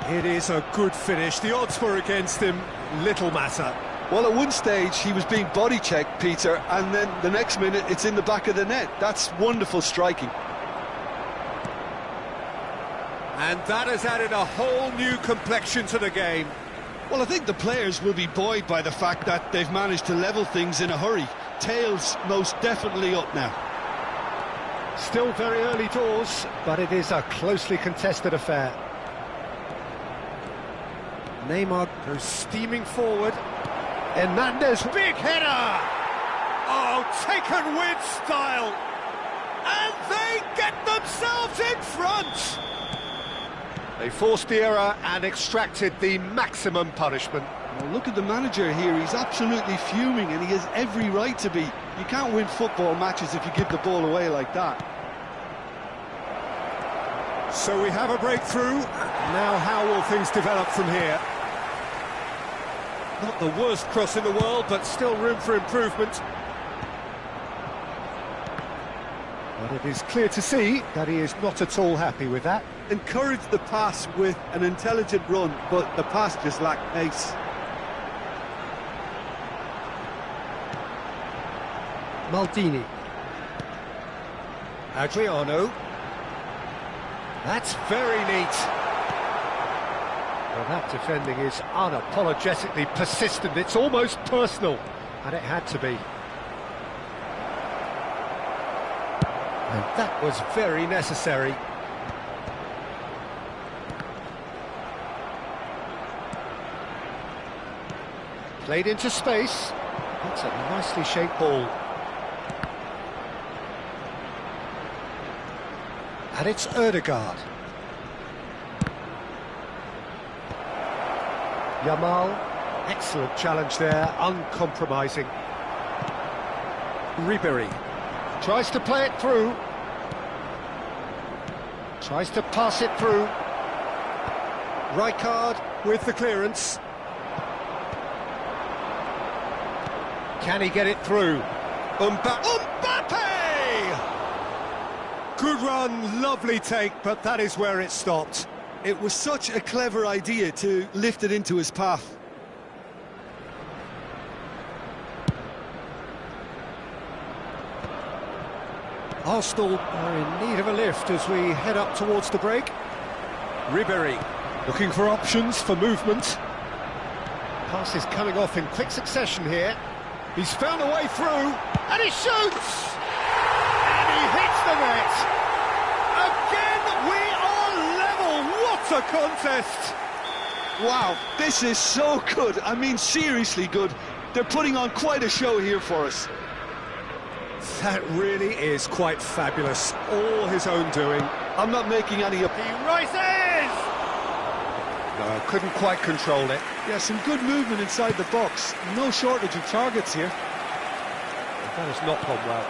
It is a good finish. The odds were against him. Little matter. Well, at one stage, he was being body-checked, Peter, and then the next minute, it's in the back of the net. That's wonderful striking. And that has added a whole new complexion to the game. Well, I think the players will be buoyed by the fact that they've managed to level things in a hurry. Tails most definitely up now. Still very early doors, but it is a closely contested affair. Neymar goes steaming forward. Hernandez, big header! Oh, taken with style! And they get themselves in front! They forced the error and extracted the maximum punishment. Well, look at the manager here, he's absolutely fuming and he has every right to be. You can't win football matches if you give the ball away like that. So we have a breakthrough. Now how will things develop from here? Not the worst cross in the world, but still room for improvement. But it is clear to see that he is not at all happy with that. Encouraged the pass with an intelligent run, but the pass just lacked pace. Maldini. Adriano. That's very neat. Well, that defending is unapologetically persistent. It's almost personal, and it had to be. And that was very necessary. Played into space. That's a nicely shaped ball. And it's Ødegaard. Yamal, excellent challenge there, uncompromising. Ribéry tries to play it through. Tries to pass it through. Rijkaard with the clearance. Can he get it through? Mbappe! Good run, lovely take, but that is where it stopped. It was such a clever idea to lift it into his path. Arsenal are in need of a lift as we head up towards the break. Ribéry looking for options for movement. Pass is coming off in quick succession here. He's found a way through, and he shoots! And he hits the net! Again, we are level! What a contest! Wow, this is so good. I mean, seriously good. They're putting on quite a show here for us. That really is quite fabulous. All his own doing. I'm not making any... He rises! No, couldn't quite control it. Yeah, some good movement inside the box. No shortage of targets here. That has not gone well.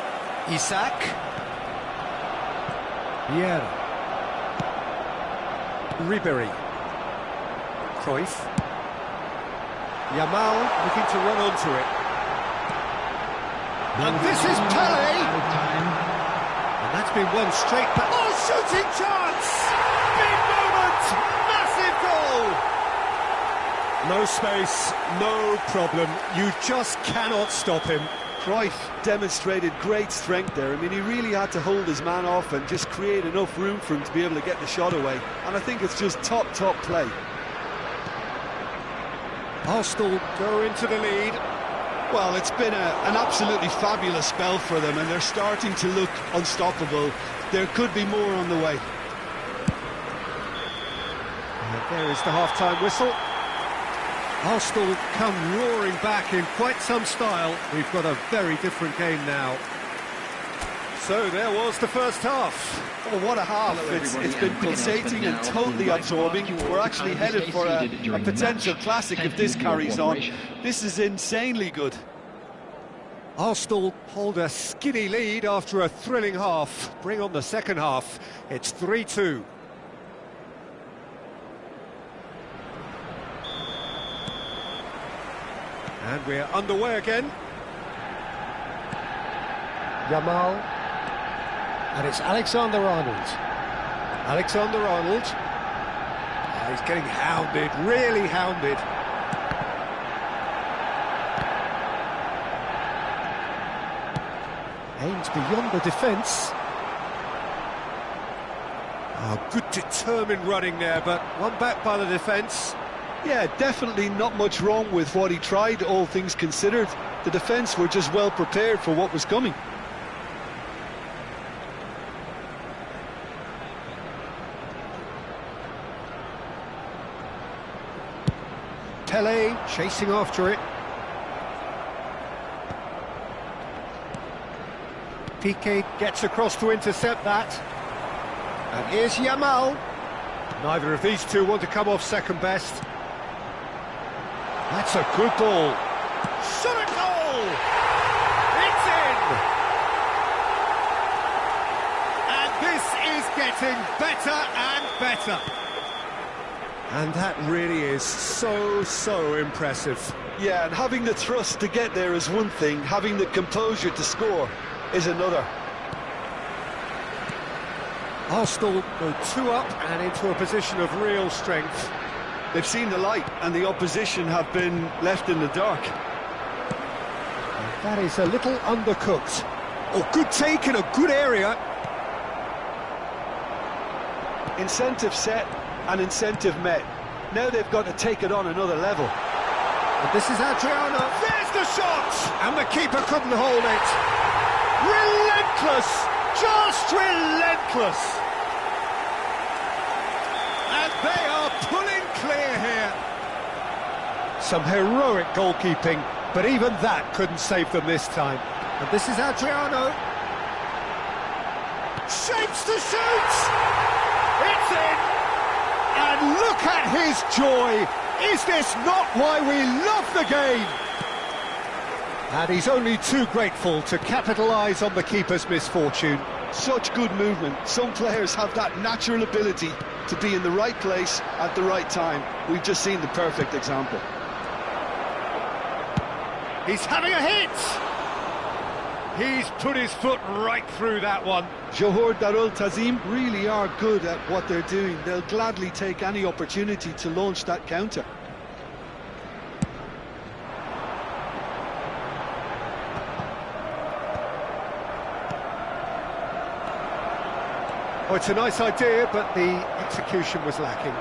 Isak. Vieira. Ribéry. Cruyff. Yamal looking to run onto it. And this is Pele! And that's been one straight back. Oh! Shooting chance! Big moment! Massive goal! No space, no problem. You just cannot stop him. Cruyff demonstrated great strength there. I mean, he really had to hold his man off and just create enough room for him to be able to get the shot away. And I think it's just top play. Arsenal go into the lead. Well, it's been an absolutely fabulous spell for them, and they're starting to look unstoppable. There could be more on the way. And there is the half-time whistle. Arsenal come roaring back in quite some style. We've got a very different game now. So there was the first half. Oh, what a half. It's been pulsating and totally absorbing. We're actually headed for a potential classic if this carries on. This is insanely good. Arsenal hold a skinny lead after a thrilling half. Bring on the second half. It's 3-2. And we're underway again. Yamal. And it's Alexander-Arnold. Alexander-Arnold. Oh, he's getting hounded, really hounded. Aims beyond the defence. Oh, good determined running there, but one back by the defence. Yeah, definitely not much wrong with what he tried, all things considered. The defence were just well prepared for what was coming. Pele chasing after it. Piqué gets across to intercept that. And here's Yamal. Neither of these two want to come off second best. That's a good ball. Shot a goal! It's in! And this is getting better and better. And that really is so impressive. Yeah, and having the thrust to get there is one thing, having the composure to score is another. Arsenal go 2 up and into a position of real strength. They've seen the light and the opposition have been left in the dark. And that is a little undercooked. Oh, good take in a good area. Incentive set and incentive met. Now they've got to take it on another level. And this is Adriano. There's the shot! And the keeper couldn't hold it. Relentless! Just relentless! And they are pulling clear here. Some heroic goalkeeping, but even that couldn't save them this time. And this is Adriano. Shapes to shoot! It's in! And look at his joy! Is this not why we love the game? And he's only too grateful to capitalise on the keeper's misfortune. Such good movement. Some players have that natural ability to be in the right place at the right time. We've just seen the perfect example. He's having a hit! He's put his foot right through that one. Johor Darul Tazim really are good at what they're doing. They'll gladly take any opportunity to launch that counter. Oh, it's a nice idea, but the execution was lacking.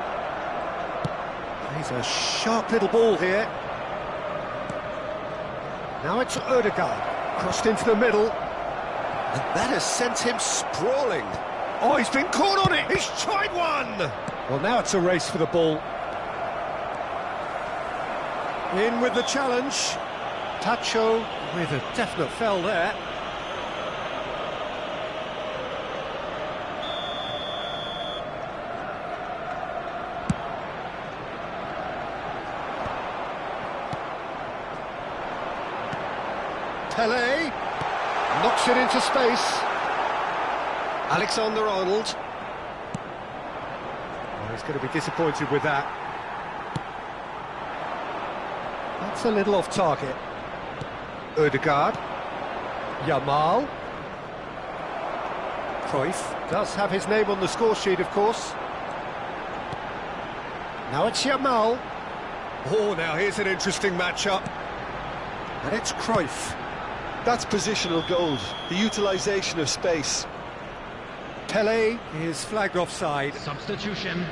He's a sharp little ball here. Now it's Ødegaard, crossed into the middle. And that has sent him sprawling. Oh, he's been caught on it! He's tried one! Well, now it's a race for the ball. In with the challenge. Tacho with a definite fell there. Pele knocks it into space. Alexander-Arnold. Oh, he's going to be disappointed with that. That's a little off target. Ødegaard. Yamal. Cruyff does have his name on the score sheet, of course. Now it's Yamal. Oh, now here's an interesting matchup. And it's Cruyff. That's positional gold, the utilisation of space. Pele is flagged offside. Substitution.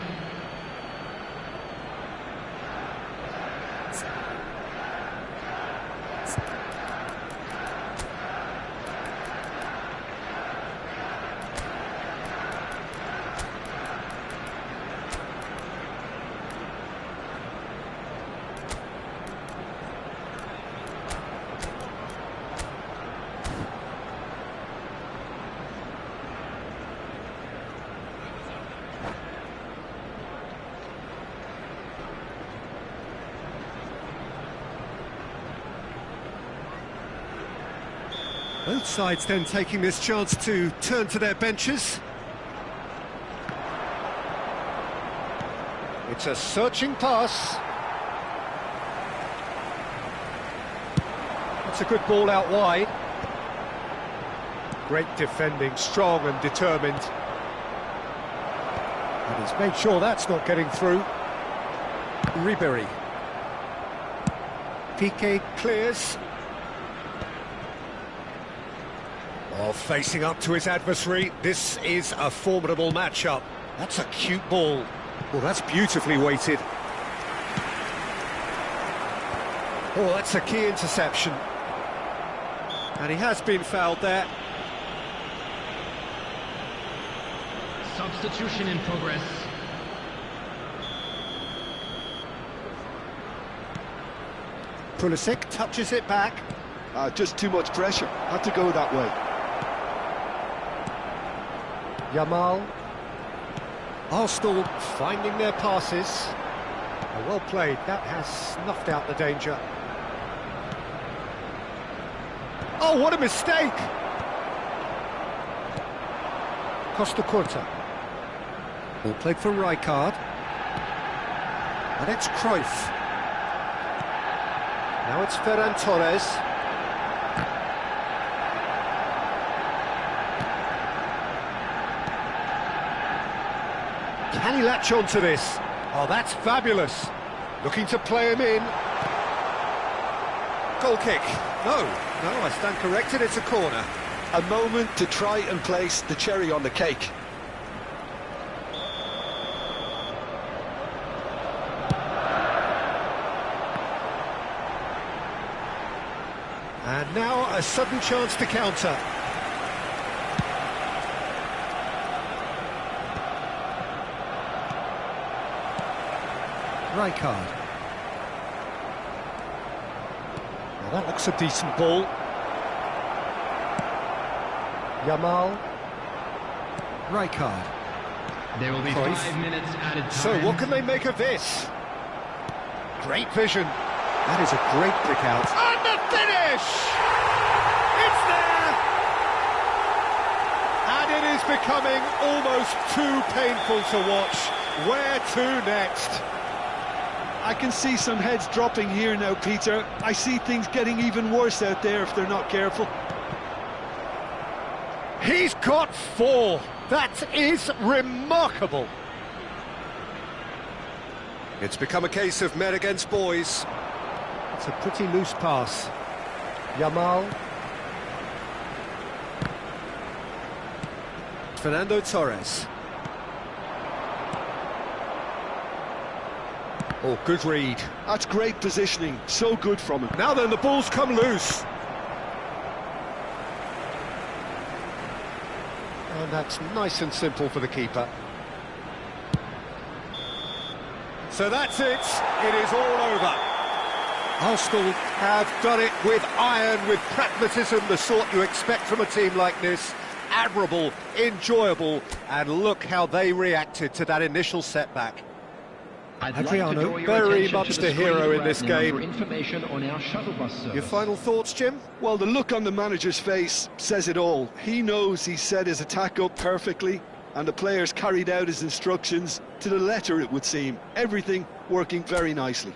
Both sides then taking this chance to turn to their benches. It's a searching pass. That's a good ball out wide. Great defending, strong and determined. And he's made sure that's not getting through. Ribery. Piqué clears. Oh, facing up to his adversary, this is a formidable matchup. That's a cute ball. Well, that's beautifully weighted. Oh, that's a key interception. And he has been fouled there. Substitution in progress. Pulisic touches it back. Just too much pressure, had to go that way. Yamal. Arsenal finding their passes. Oh, well played, that has snuffed out the danger. Oh, what a mistake! Costa Curta. Ball played for Rijkaard. And it's Cruyff. Now it's Ferran Torres. Can he latch on to this? Oh, that's fabulous. Looking to play him in. Goal kick. No, I stand corrected, it's a corner. A moment to try and place the cherry on the cake. And now a sudden chance to counter. Rijkaard. Well, that looks a decent ball. Yamal. Rijkaard. There will be Cruyff. 5 minutes added time. So what can they make of this? Great vision. That is a great pick out. And the finish! It's there! And it is becoming almost too painful to watch. Where to next? I can see some heads dropping here now, Peter. I see things getting even worse out there if they're not careful. He's got 4. That is remarkable. It's become a case of men against boys. It's a pretty loose pass. Yamal. Fernando Torres. Oh, good read. That's great positioning, so good from him. Now then, the ball's come loose. And that's nice and simple for the keeper. So that's it. It is all over. Arsenal have done it with iron, with pragmatism, the sort you expect from a team like this. Admirable, enjoyable, and look how they reacted to that initial setback. Adriano, very much the hero in this game. Your final thoughts, Jim? Well, the look on the manager's face says it all. He knows he set his attack up perfectly, and the players carried out his instructions to the letter, it would seem. Everything working very nicely.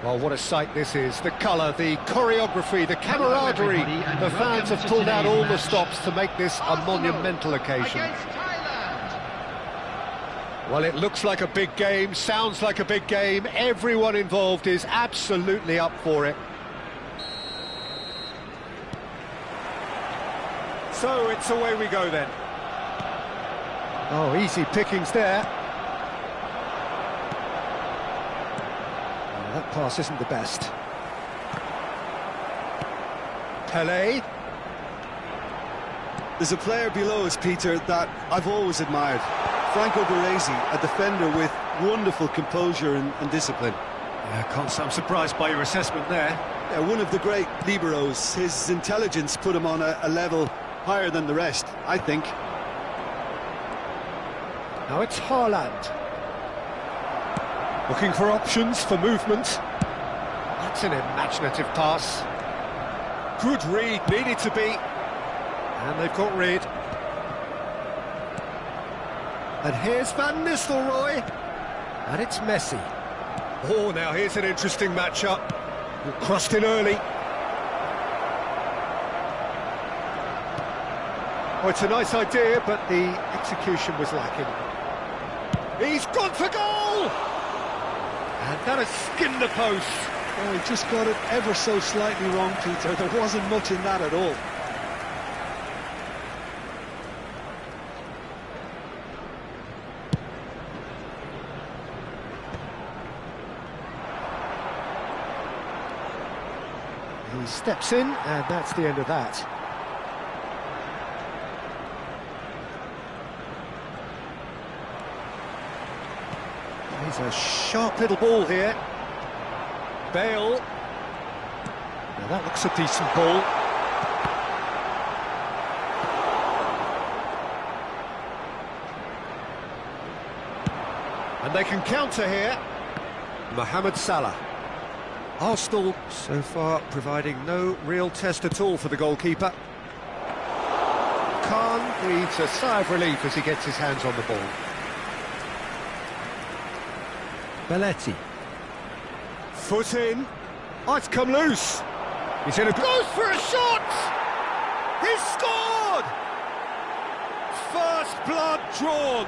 Well, what a sight this is. The colour, the choreography, the camaraderie. The fans have pulled out all the stops to make this a monumental occasion. Well, it looks like a big game, sounds like a big game. Everyone involved is absolutely up for it. So it's away we go then. Oh, easy pickings there. That pass isn't the best. Pelé. There's a player below us, Peter, that I've always admired. Franco Baresi, a defender with wonderful composure and discipline. Yeah, can't say I'm surprised by your assessment there. Yeah, one of the great liberos. His intelligence put him on a level higher than the rest, I think. Now it's Haaland. Looking for options, for movement. That's an imaginative pass. Good read, needed to be. And they've got rid. And here's Van Nistelrooy. And it's Messi. Oh, now here's an interesting matchup. Crossed in early. Oh, it's a nice idea, but the execution was lacking. He's gone for goal! And that has skinned the post. Oh, he just got it ever so slightly wrong, Peter. There wasn't much in that at all. He steps in, and that's the end of that. He's a sharp little ball here. Bale. Now that looks a decent ball. And they can counter here. Mohamed Salah. Arsenal so far providing no real test at all for the goalkeeper. Khan breathes a sigh of relief as he gets his hands on the ball. Belletti. Foot in. Oh, it's come loose. He's in a... Goes for a shot! He's scored! First blood drawn.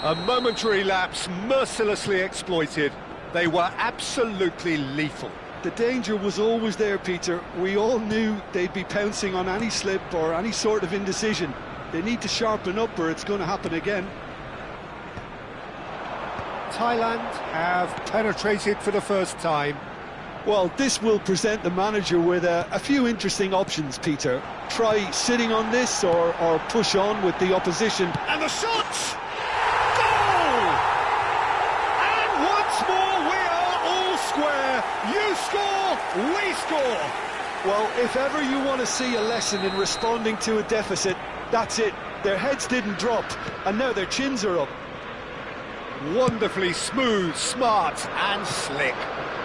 A momentary lapse mercilessly exploited. They were absolutely lethal. The danger was always there, Peter. We all knew they'd be pouncing on any slip or any sort of indecision. They need to sharpen up or it's going to happen again. Thailand have penetrated for the first time. Well, this will present the manager with a few interesting options, Peter. Try sitting on this or push on with the opposition. And the shot! Goal! And once more we are all square. You score, we score. Well, if ever you want to see a lesson in responding to a deficit, that's it. Their heads didn't drop, and now their chins are up. Wonderfully smooth, smart and slick.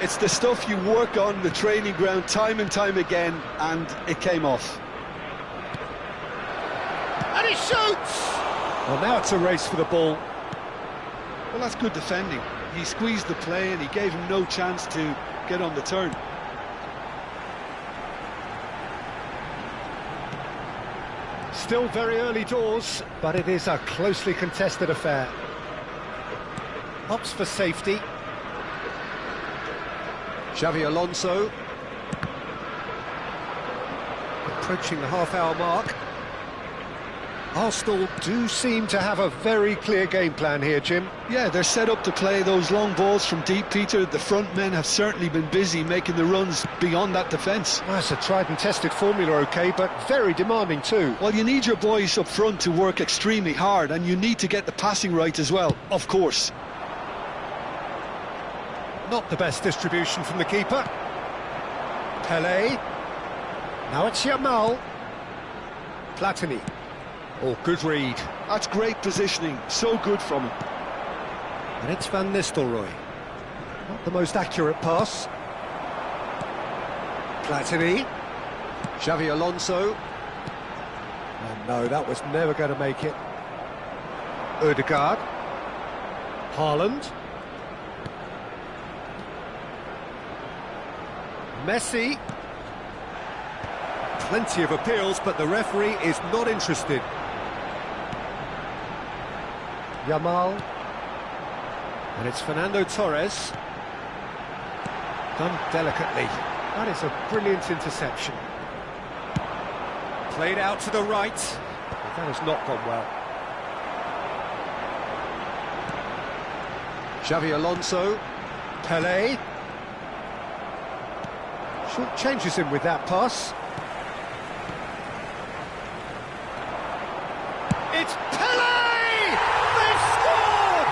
It's the stuff you work on the training ground time and time again, and it came off. And he shoots! Well, now it's a race for the ball. Well, that's good defending. He squeezed the play and he gave him no chance to get on the turn. Still very early doors, but it is a closely contested affair. Opts for safety. Xavi Alonso. Approaching the half-hour mark. Arsenal do seem to have a very clear game plan here, Jim. Yeah, they're set up to play those long balls from deep, Peter. The front men have certainly been busy making the runs beyond that defence. Well, it's a tried and tested formula, OK, but very demanding too. Well, you need your boys up front to work extremely hard, and you need to get the passing right as well, of course. Not the best distribution from the keeper. Pelé. Now it's Yamal. Platini. Oh, good read. That's great positioning. So good from him. And it's Van Nistelrooy. Not the most accurate pass. Platini. Xavi Alonso. And no, that was never going to make it. Ødegaard. Haaland. Messi. Plenty of appeals, but the referee is not interested. Yamal. And it's Fernando Torres. Done delicately. That is a brilliant interception. Played out to the right. But that has not gone well. Xavi Alonso. Pelé. Short changes him with that pass. It's Pelé! They've scored!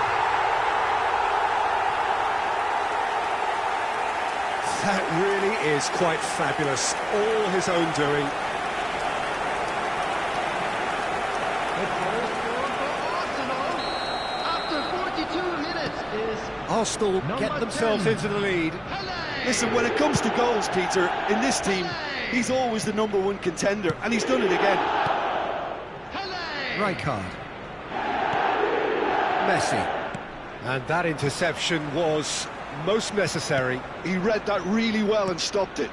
That really is quite fabulous. All his own doing. After 42 minutes is Arsenal get themselves 10. Into the lead. Listen, when it comes to goals, Peter, in this team, he's always the #1 contender, and he's done it again. Rijkaard. Messi. And that interception was most necessary. He read that really well and stopped it.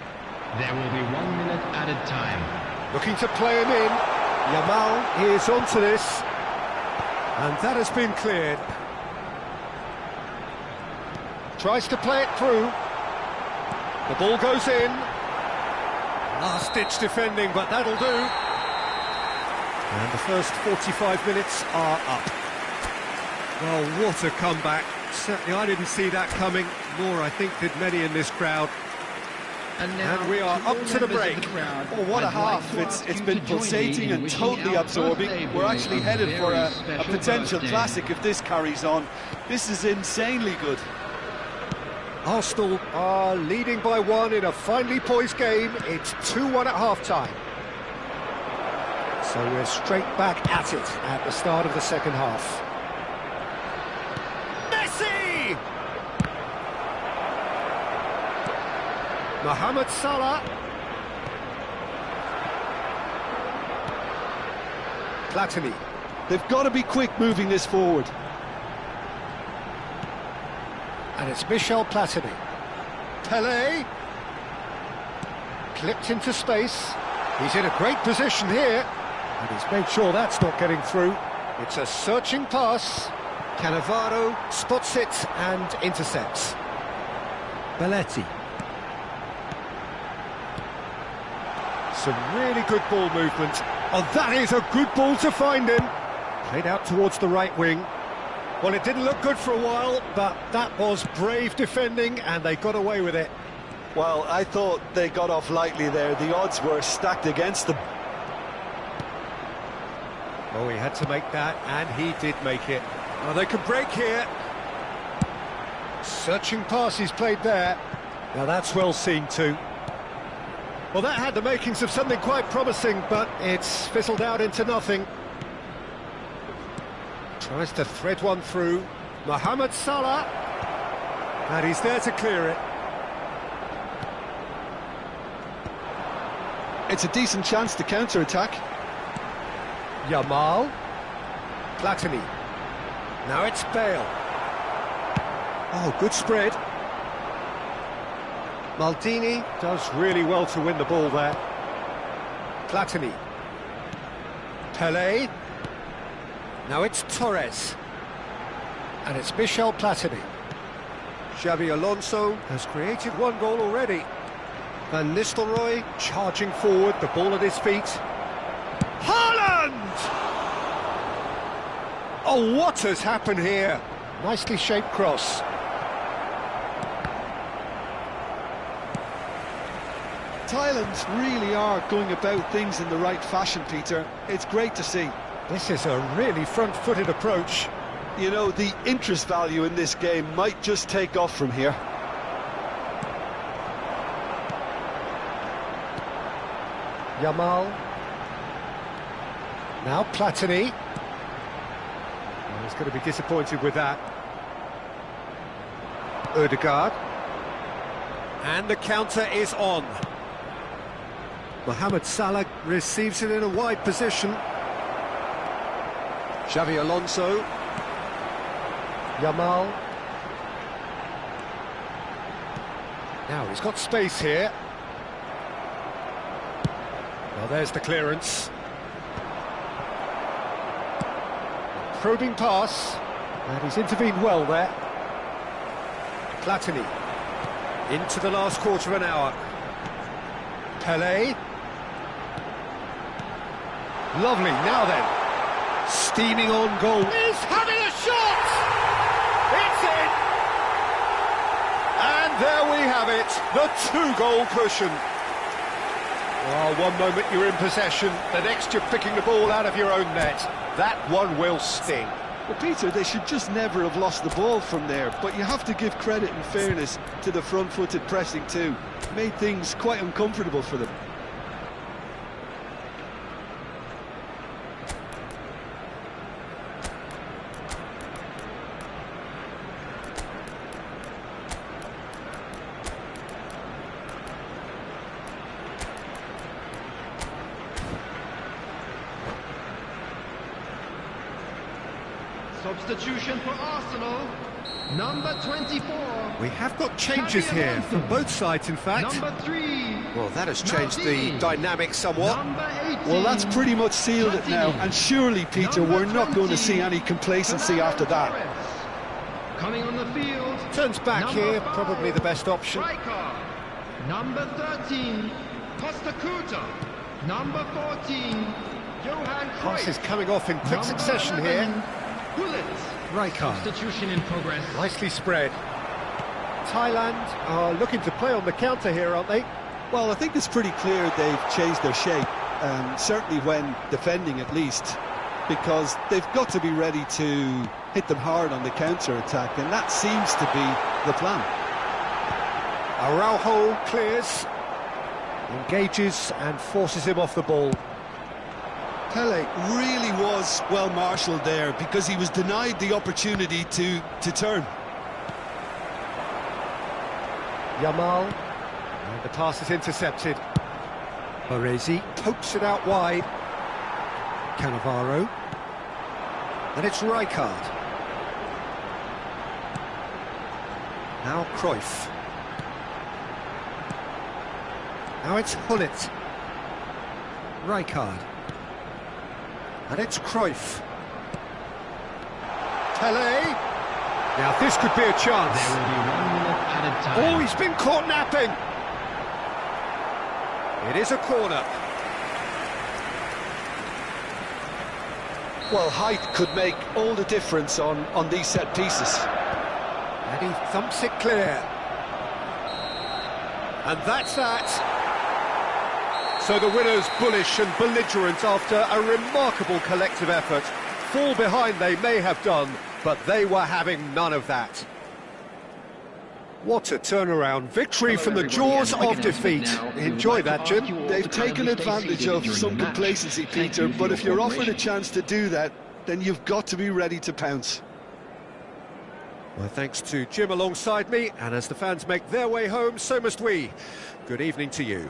There will be 1 minute added time. Looking to play him in. Yamal is onto this. And that has been cleared. Tries to play it through. The ball goes in. Last-ditch defending, but that'll do. And the first 45 minutes are up. Well, what a comeback. Certainly I didn't see that coming, nor I think did many in this crowd. And we are up to the break. Oh, what a half. It's been pulsating and totally absorbing. We're actually headed for a potential classic if this carries on. This is insanely good. Arsenal are leading by 1 in a finely poised game. It's 2-1 at half-time. So we're straight back at it at the start of the second half. Messi! Mohamed Salah. Platini. They've got to be quick moving this forward. And it's Michel Platini. Pelé. Clipped into space. He's in a great position here. And he's made sure that's not getting through. It's a searching pass. Cannavaro spots it and intercepts. Belletti. Some really good ball movement. Oh, that is a good ball to find him. Played out towards the right wing. Well, it didn't look good for a while, but that was brave defending, and they got away with it. Well, I thought they got off lightly there. The odds were stacked against them. Oh, he had to make that, and he did make it. Oh, they can break here. Searching pass he's played there. Now that's well seen too. Well, that had the makings of something quite promising, but it's fizzled out into nothing. Tries to thread one through. Mohamed Salah. And he's there to clear it. It's a decent chance to counter-attack. Yamal. Platini. Now it's Bale. Oh, good spread. Maldini does really well to win the ball there. Platini. Pelé. Now it's Torres. And it's Michel Platini. Xabi Alonso has created one goal already. Van Nistelrooy charging forward, the ball at his feet. Haaland! Oh, what has happened here? Nicely shaped cross. Thailand really are going about things in the right fashion, Peter. It's great to see. This is a really front-footed approach. You know, the interest value in this game might just take off from here. Yamal. Now Platini. Well, he's going to be disappointed with that. Ødegaard. And the counter is on. Mohamed Salah receives it in a wide position. Xabi Alonso. Yamal. Now he's got space here. Well, there's the clearance. Probing pass. And he's intervened well there. Platini. Into the last quarter of an hour. Pelé. Lovely, now then. Steaming on goal. He's having a shot! It's in! And there we have it, the two-goal cushion. Oh, one moment you're in possession, the next you're picking the ball out of your own net. That one will sting. Well, Peter, they should just never have lost the ball from there, but you have to give credit and fairness to the front-footed pressing too. Made things quite uncomfortable for them. Substitution for Arsenal, number 24. We have got changes here from both sides, in fact. Number 3. Well, that has changed the dynamic somewhat. Number 18. Well, that's pretty much sealed it now, and surely, Peter, we're not going to see any complacency after that. Coming on the field. Turns back number here, 5, probably the best option. Striker. Number 13, Postecoglou. Number 14, Johan Cruyff. Pass is coming off in quick Number succession 11, here. Bullet. Rijkaard. Substitution in progress. Nicely spread. Thailand are looking to play on the counter here, aren't they? Well, I think it's pretty clear they've changed their shape, certainly when defending at least, because they've got to be ready to hit them hard on the counter-attack, and that seems to be the plan. Araujo clears, engages and forces him off the ball. Pelé really was well marshalled there because he was denied the opportunity to turn. Yamal, and And the pass is intercepted. Baresi pokes it out wide. Cannavaro. And it's Rijkaard. Now Cruyff. Now it's Hullet. Rijkaard. And it's Cruyff. Pele. Now this could be a chance. There will be 1 minute added time. Oh, he's been caught napping. It is a corner. Well, height could make all the difference on these set pieces. And he thumps it clear. And that's that. So the winners bullish and belligerent after a remarkable collective effort. Fall behind they may have done, but they were having none of that. What a turnaround. Victory from the jaws of defeat. Enjoy that, Jim. They've taken advantage of some complacency, Peter, but if you're offered a chance to do that, then you've got to be ready to pounce. Well, thanks to Jim alongside me, and as the fans make their way home, so must we. Good evening to you.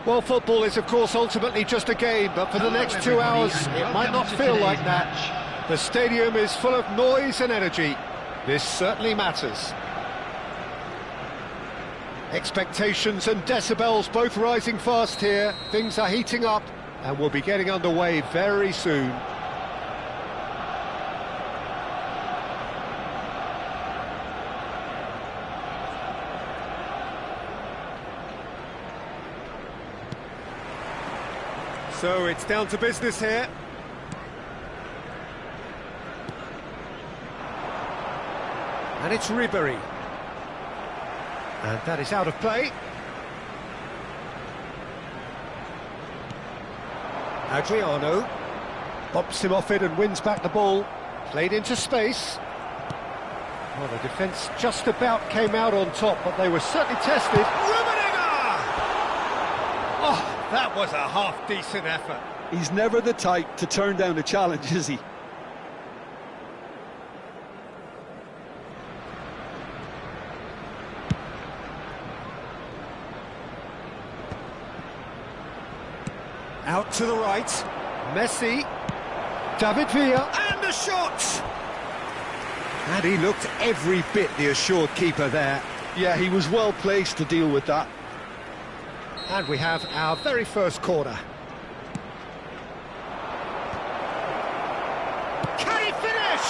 Well, football is, of course, ultimately just a game, but for the next 2 hours, it might not feel like that. The stadium is full of noise and energy. This certainly matters. Expectations and decibels both rising fast here. Things are heating up, and we'll be getting underway very soon. So it's down to business here. And it's Ribery. And that is out of play. Adriano bumps him off it and wins back the ball. Played into space. Well, the defence just about came out on top, but they were certainly tested. Oh, that was a half-decent effort. He's never the type to turn down a challenge, is he? Out to the right. Messi. David Villa. And the shot! And he looked every bit the assured keeper there. Yeah, he was well placed to deal with that. And we have our very first corner. Can he finish?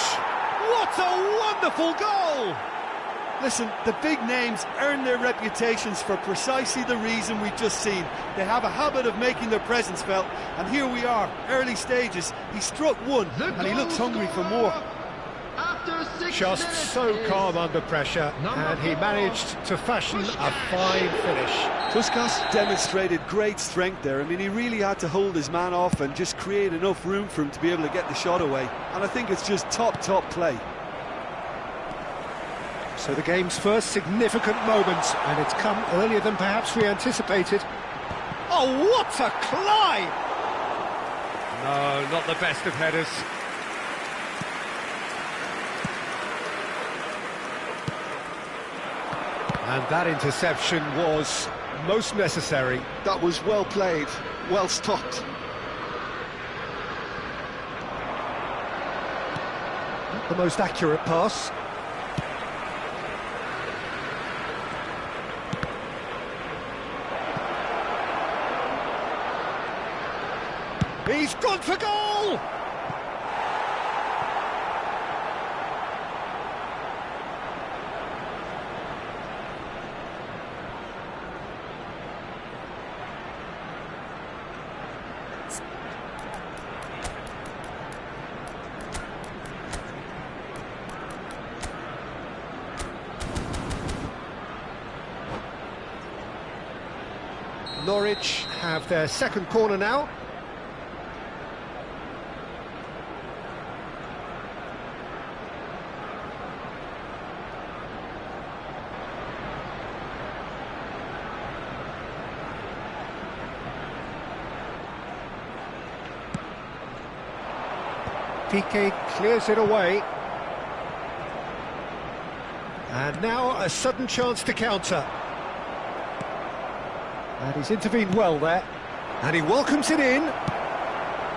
What a wonderful goal! Listen, the big names earn their reputations for precisely the reason we've just seen. They have a habit of making their presence felt, and here we are, early stages. He struck one, and he looks hungry for more. Just so calm under pressure, and he managed to fashion a fine finish. Puskas demonstrated great strength there. I mean, he really had to hold his man off and just create enough room for him to be able to get the shot away. And I think it's just top play. So the game's first significant moment, and it's come earlier than perhaps we anticipated. Oh, what a climb! No, not the best of headers. And that interception was most necessary. That was well played, well stopped. Not the most accurate pass. He's gone for goal! Norwich have their second corner now. Piqué clears it away. And now a sudden chance to counter. And he's intervened well there. And he welcomes it in.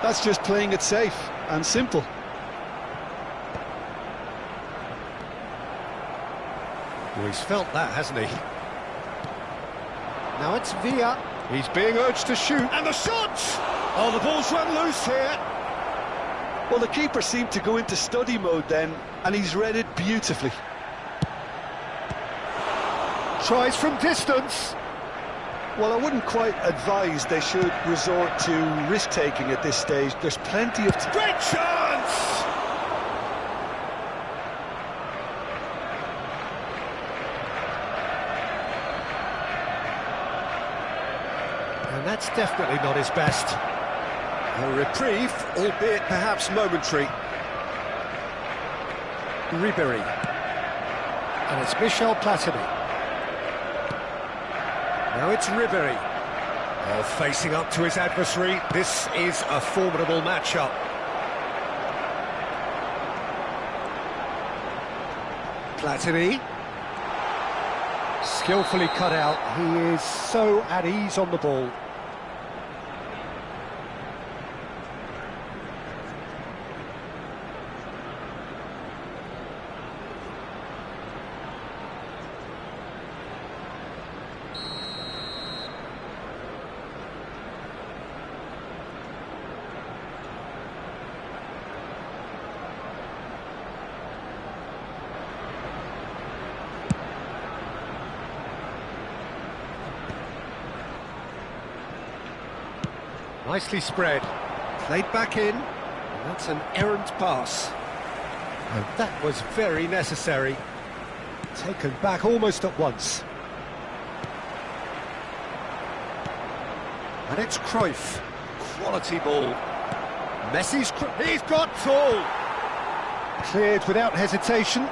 That's just playing it safe and simple. Well, he's felt that, hasn't he? Now it's Villa. He's being urged to shoot. And the shot! Oh, the ball's run loose here. Well, the keeper seemed to go into study mode then, and he's read it beautifully. Tries from distance. Well, I wouldn't quite advise they should resort to risk-taking at this stage. There's plenty of... Great chance! And that's definitely not his best. A reprieve, albeit perhaps momentary. Ribery. And it's Michel Platini. Now it's Ribery. Oh, facing up to his adversary. This is a formidable matchup. Platini. Skillfully cut out. He is so at ease on the ball. Nicely spread. Played back in. And that's an errant pass. And that was very necessary. Taken back almost at once. And it's Cruyff. Quality ball. He's got full. Cleared without hesitation.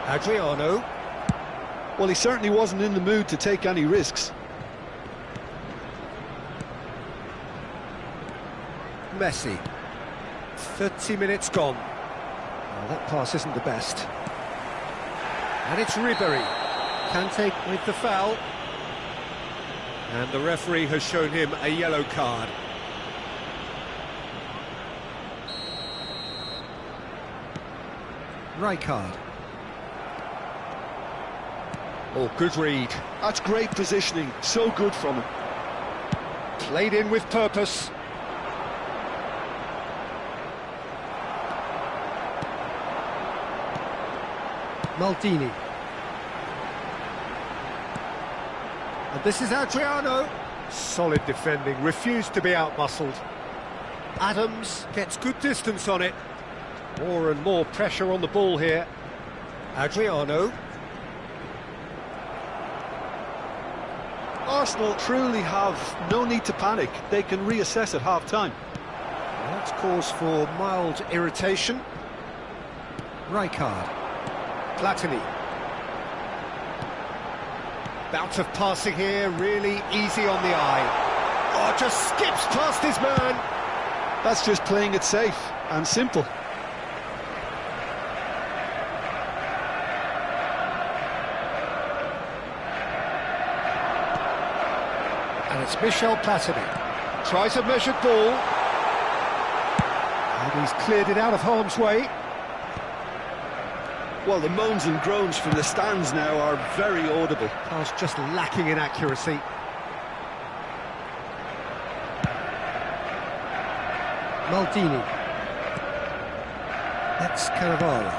Adriano. Well, he certainly wasn't in the mood to take any risks. Messi. 30 minutes gone. Well, that pass isn't the best. And it's Ribery. Kante with the foul. And the referee has shown him a yellow card. Rijkaard. Oh, good read. That's great positioning, so good from him. Played in with purpose. Maldini. And this is Adriano. Solid defending, refused to be outmuscled. Adams gets good distance on it. More and more pressure on the ball here. Adriano. Arsenal truly have no need to panic. They can reassess at half-time. That's cause for mild irritation. Rijkaard. Platini. Bout of passing here, really easy on the eye. Oh, just skips past his man. That's just playing it safe and simple. And it's Michel Platini. Tries a measured ball. And he's cleared it out of harm's way. Well, the moans and groans from the stands now are very audible. Pass just lacking in accuracy. Maldini. That's Cannavaro.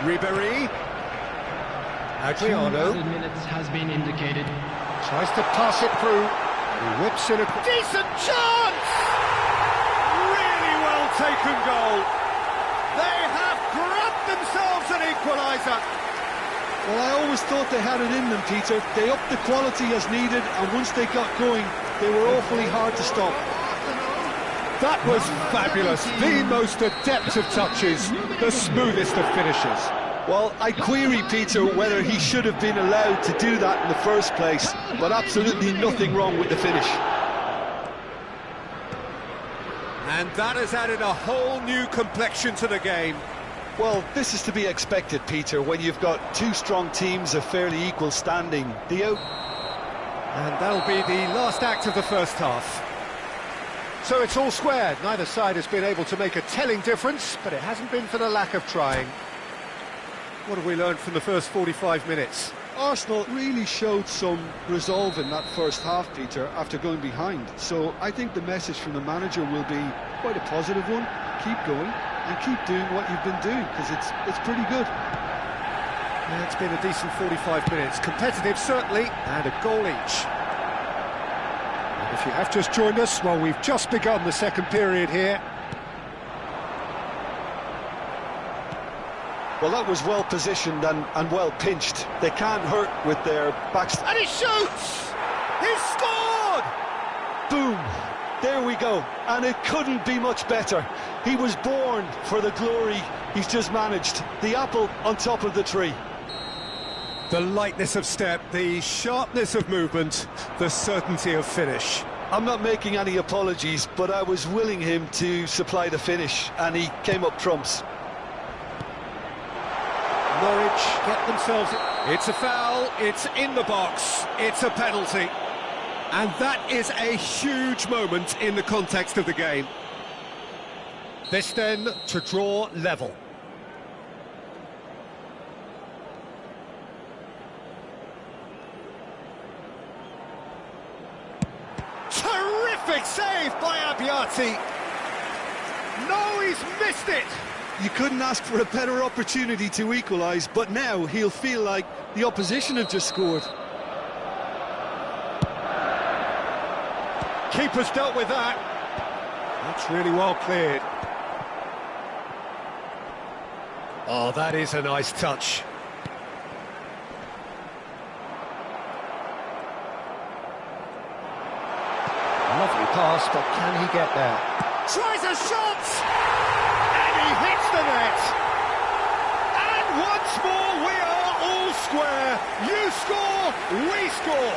Ribery. Adriano. 2 minutes has been indicated. Tries to pass it through. He whips in a decent chance! Really well taken goal. They have grabbed themselves an equaliser. Well, I always thought they had it in them, Peter. They upped the quality as needed, and once they got going, they were awfully hard to stop. That was fabulous. The most adept of touches, the smoothest of finishes. Well, I query, Peter, whether he should have been allowed to do that in the first place, but absolutely nothing wrong with the finish. And that has added a whole new complexion to the game. Well, this is to be expected, Peter, when you've got two strong teams of fairly equal standing. And that'll be the last act of the first half. So it's all squared. Neither side has been able to make a telling difference, but it hasn't been for the lack of trying. What have we learned from the first 45 minutes? Arsenal really showed some resolve in that first half, Peter, after going behind. So I think the message from the manager will be quite a positive one. Keep going and keep doing what you've been doing, because it's pretty good. Yeah, it's been a decent 45 minutes. Competitive, certainly, and a goal each. And if you have just joined us, well, we've just begun the second period here. Well, that was well positioned and well pinched. They can't hurt with their backs. And he shoots! He's scored! Boom! There we go. And it couldn't be much better. He was born for the glory he's just managed. The apple on top of the tree. The lightness of step, the sharpness of movement, the certainty of finish. I'm not making any apologies, but I was willing him to supply the finish, and he came up trumps. Norwich get themselves... It's a foul, it's in the box, it's a penalty. And that is a huge moment in the context of the game. This then to draw level. Terrific save by Abbiati. No, he's missed it. you couldn't ask for a better opportunity to equalise, but now he'll feel like the opposition have just scored. Keeper's dealt with that. That's really well cleared. Oh, that is a nice touch. Lovely pass, but can he get there? Tries a shot! And he hits the net! And once more we are all square. You score, we score.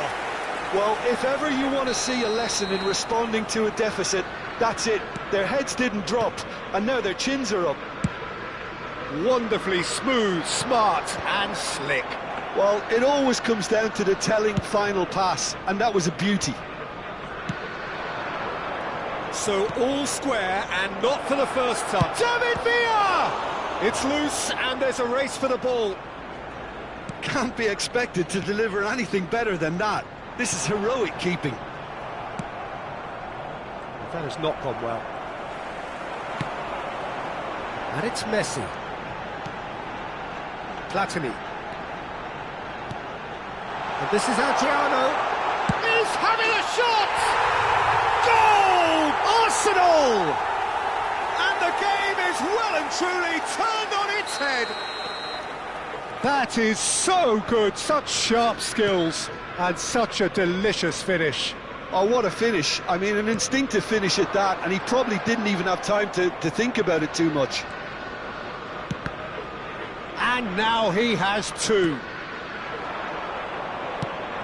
Well, if ever you want to see a lesson in responding to a deficit, that's it. Their heads didn't drop, and now their chins are up. Wonderfully smooth, smart and slick. Well, it always comes down to the telling final pass, and that was a beauty. So all square and not for the first time. David Villa! It's loose and there's a race for the ball. Can't be expected to deliver anything better than that. This is heroic keeping. That has not gone well. And it's Messi. Platini. And this is Adriano. He's having a shot! Goal! Arsenal! And the game is well and truly turned on its head. That is so good, such sharp skills, and such a delicious finish. Oh, what a finish. I mean, an instinctive finish at that, and he probably didn't even have time to think about it too much. And now he has two.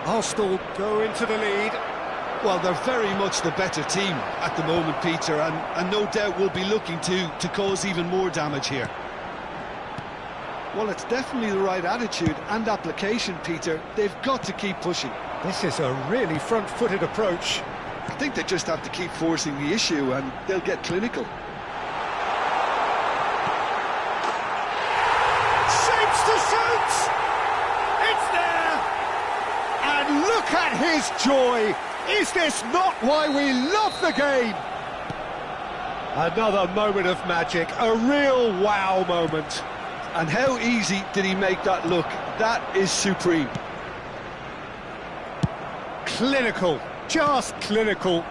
Arsenal go into the lead. Well, they're very much the better team at the moment, Peter, and no doubt will be looking to cause even more damage here. Well, it's definitely the right attitude and application, Peter. They've got to keep pushing. This is a really front-footed approach. I think they just have to keep forcing the issue and they'll get clinical. Shapes to shoot! It's there! And look at his joy! Is this not why we love the game? Another moment of magic, a real wow moment. And how easy did he make that look? That is supreme. Clinical, just clinical.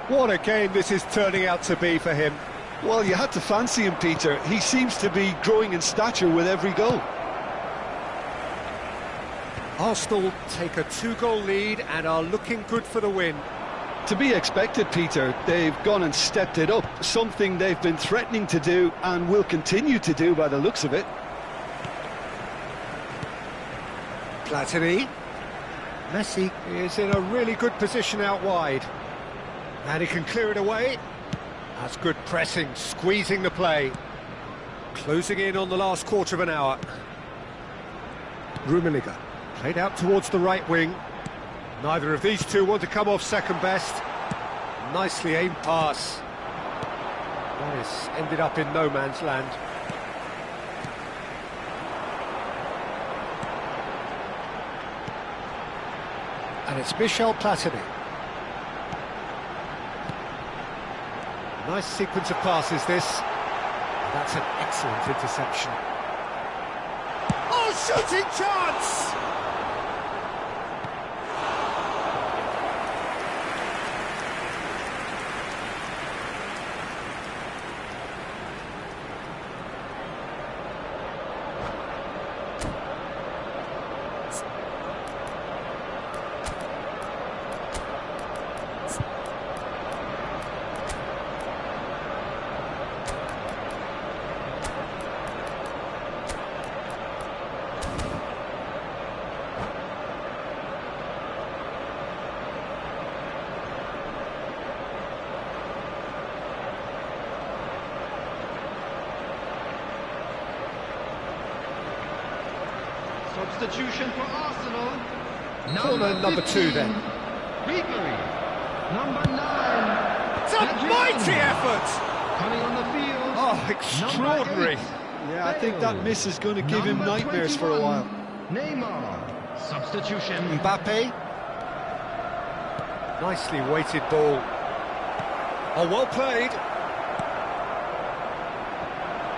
What a game this is turning out to be for him. Well, you had to fancy him, Peter. He seems to be growing in stature with every goal. Arsenal take a 2-goal lead and are looking good for the win. To be expected, Peter. They've gone and stepped it up, something they've been threatening to do and will continue to do by the looks of it. Platini. Messi is in a really good position out wide. And he can clear it away. That's good pressing, squeezing the play. Closing in on the last quarter of an hour. Rummenigge played out towards the right wing. Neither of these two want to come off second best. Nicely aimed pass. That has ended up in no man's land. And it's Michel Platini. Nice sequence of passes, this. That's an excellent interception. Oh, shooting chance! Substitution for Arsenal. Corner number 2 then. Ribery. Number 9. It's a mighty effort! Coming on the field. Oh, extraordinary. Yeah, I think that miss is going to give him nightmares for a while. Neymar. Substitution. Mbappe. Nicely weighted ball. Oh, well played.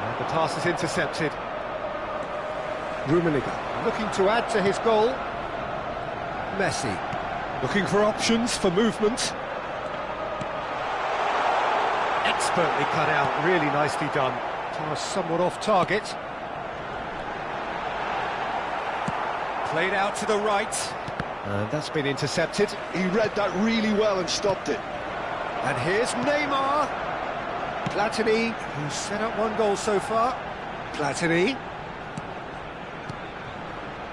And the pass is intercepted. Rummenigge looking to add to his goal. Messi looking for options for movement. Expertly cut out, really nicely done. Pass somewhat off target. Played out to the right. And that's been intercepted. He read that really well and stopped it. And here's Neymar. Platini, who's set up one goal so far. Platini.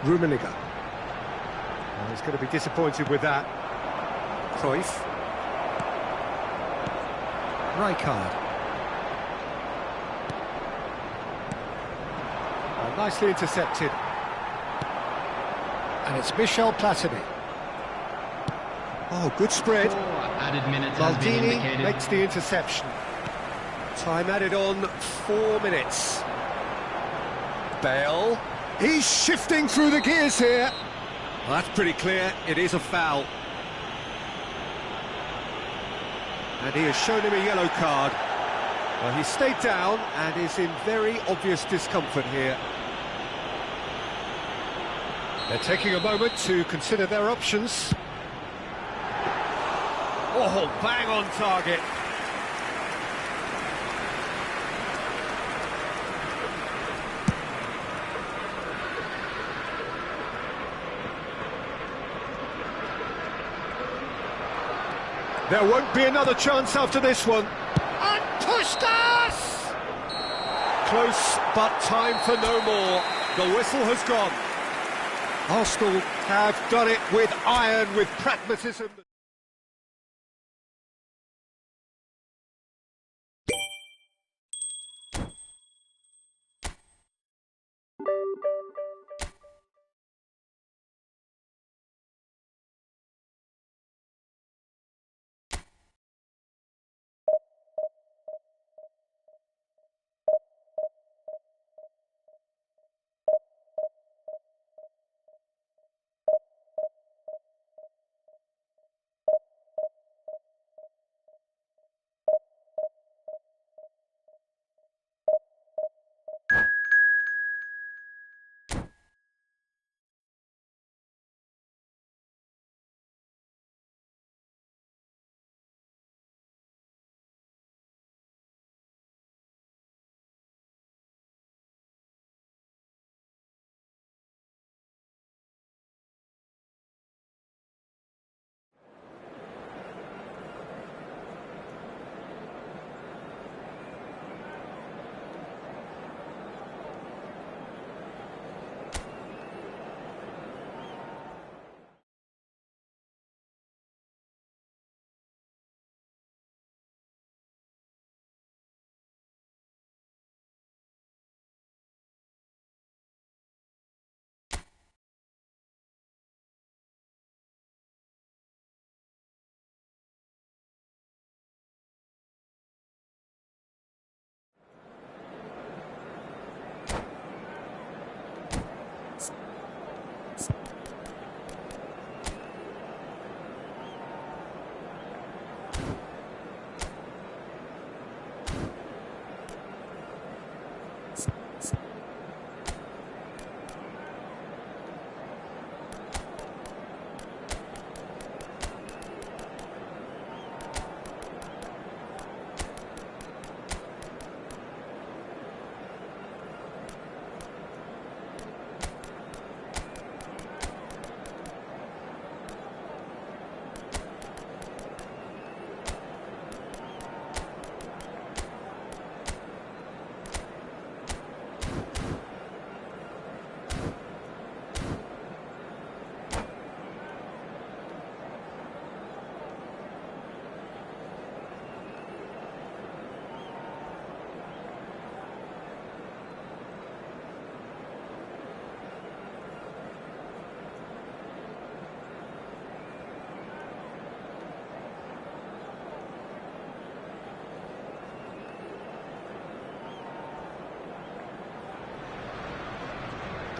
Rummenigge. Well, he's going to be disappointed with that. Cruyff. Rijkaard. Oh, nicely intercepted. And it's Michel Platini. Oh, good spread. Added minutes has been Maldini indicated. makes the interception. Time added on 4 minutes. Bale. He's shifting through the gears here. Well, that's pretty clear. It is a foul. And he has shown him a yellow card. Well, he stayed down and is in very obvious discomfort here. They're taking a moment to consider their options. Oh, bang on target. There won't be another chance after this one. And pushed us! Close, but time for no more. The whistle has gone. Arsenal have done it with iron, with pragmatism.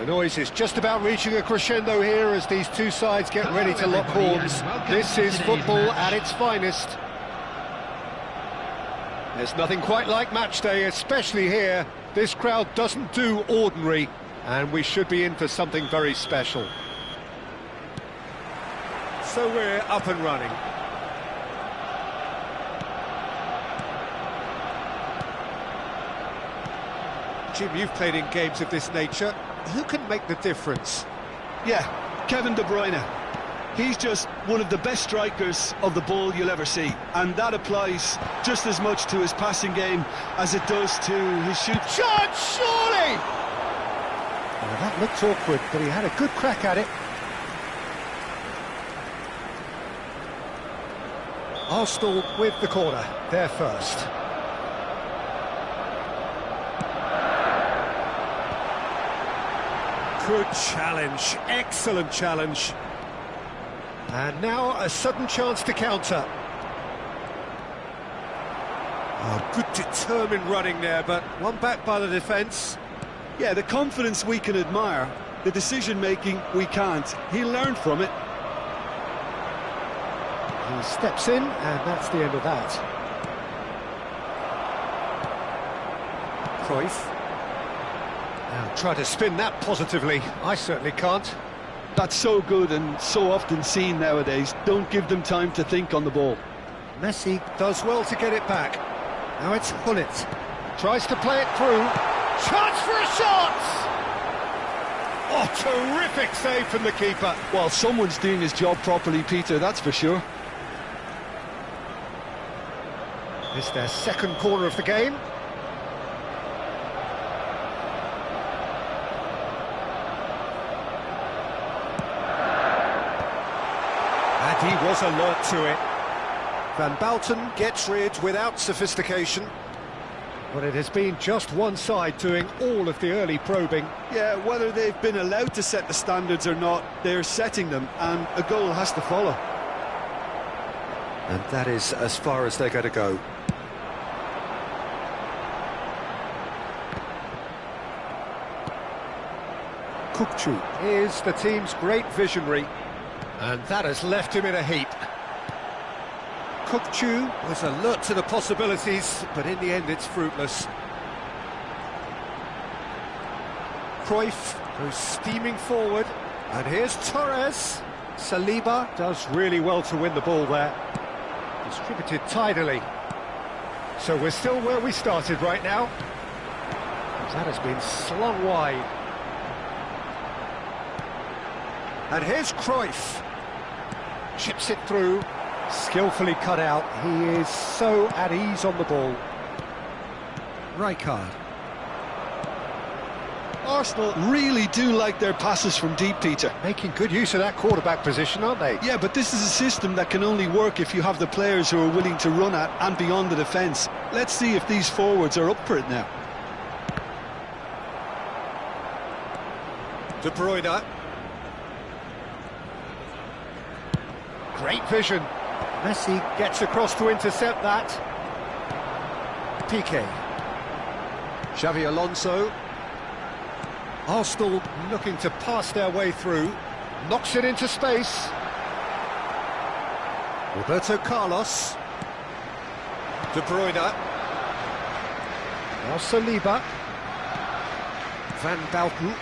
The noise is just about reaching a crescendo here as these two sides get ready to lock horns. This is football at its finest. There's nothing quite like match day, especially here This crowd doesn't do ordinary, and we should be in for something very special. So we're up and running. Jim, you've played in games of this nature. Who can make the difference? Yeah, Kevin De Bruyne. He's just one of the best strikers of the ball you'll ever see. And that applies just as much to his passing game as it does to his shoot. Shot, surely! Well, that looked awkward, but he had a good crack at it. Arsenal with the corner, they're first. Good challenge, excellent challenge. And now a sudden chance to counter. Oh, good determined running there, but one back by the defence. Yeah, the confidence we can admire, the decision-making we can't. He learned from it. He steps in, and that's the end of that. Cruyff. Now try to spin that positively. I certainly can't. That's so good and so often seen nowadays. Don't give them time to think on the ball. Messi does well to get it back. Now it's Hullet. Tries to play it through. Chance for a shot! Oh, terrific save from the keeper. Well, someone's doing his job properly, Peter, that's for sure. It's their second corner of the game. And he was alert to it. Van Bouten gets rid without sophistication. But it has been just one side doing all of the early probing. Yeah, whether they've been allowed to set the standards or not, they're setting them, and a goal has to follow. And that is as far as they're going to go. Kukçu is the team's great visionary, and that has left him in a heap. Kukçu was alert to the possibilities, but in the end it's fruitless. Cruyff goes steaming forward, and here's Torres. Saliba does really well to win the ball there. Distributed tidily. So we're still where we started right now. That has been slung wide. And here's Cruyff. Chips it through. Skillfully cut out. He is so at ease on the ball. Rijkaard. Arsenal really do like their passes from deep, Peter. Making good use of that quarterback position, aren't they? Yeah, but this is a system that can only work if you have the players who are willing to run at and beyond the defence. Let's see if these forwards are up for it now. De Bruyne. Great vision. Messi gets across to intercept that. Piqué. Xavi Alonso. Arsenal looking to pass their way through. Knocks it into space. Roberto Carlos. De Bruyne. Now Saliba. Van Bouten.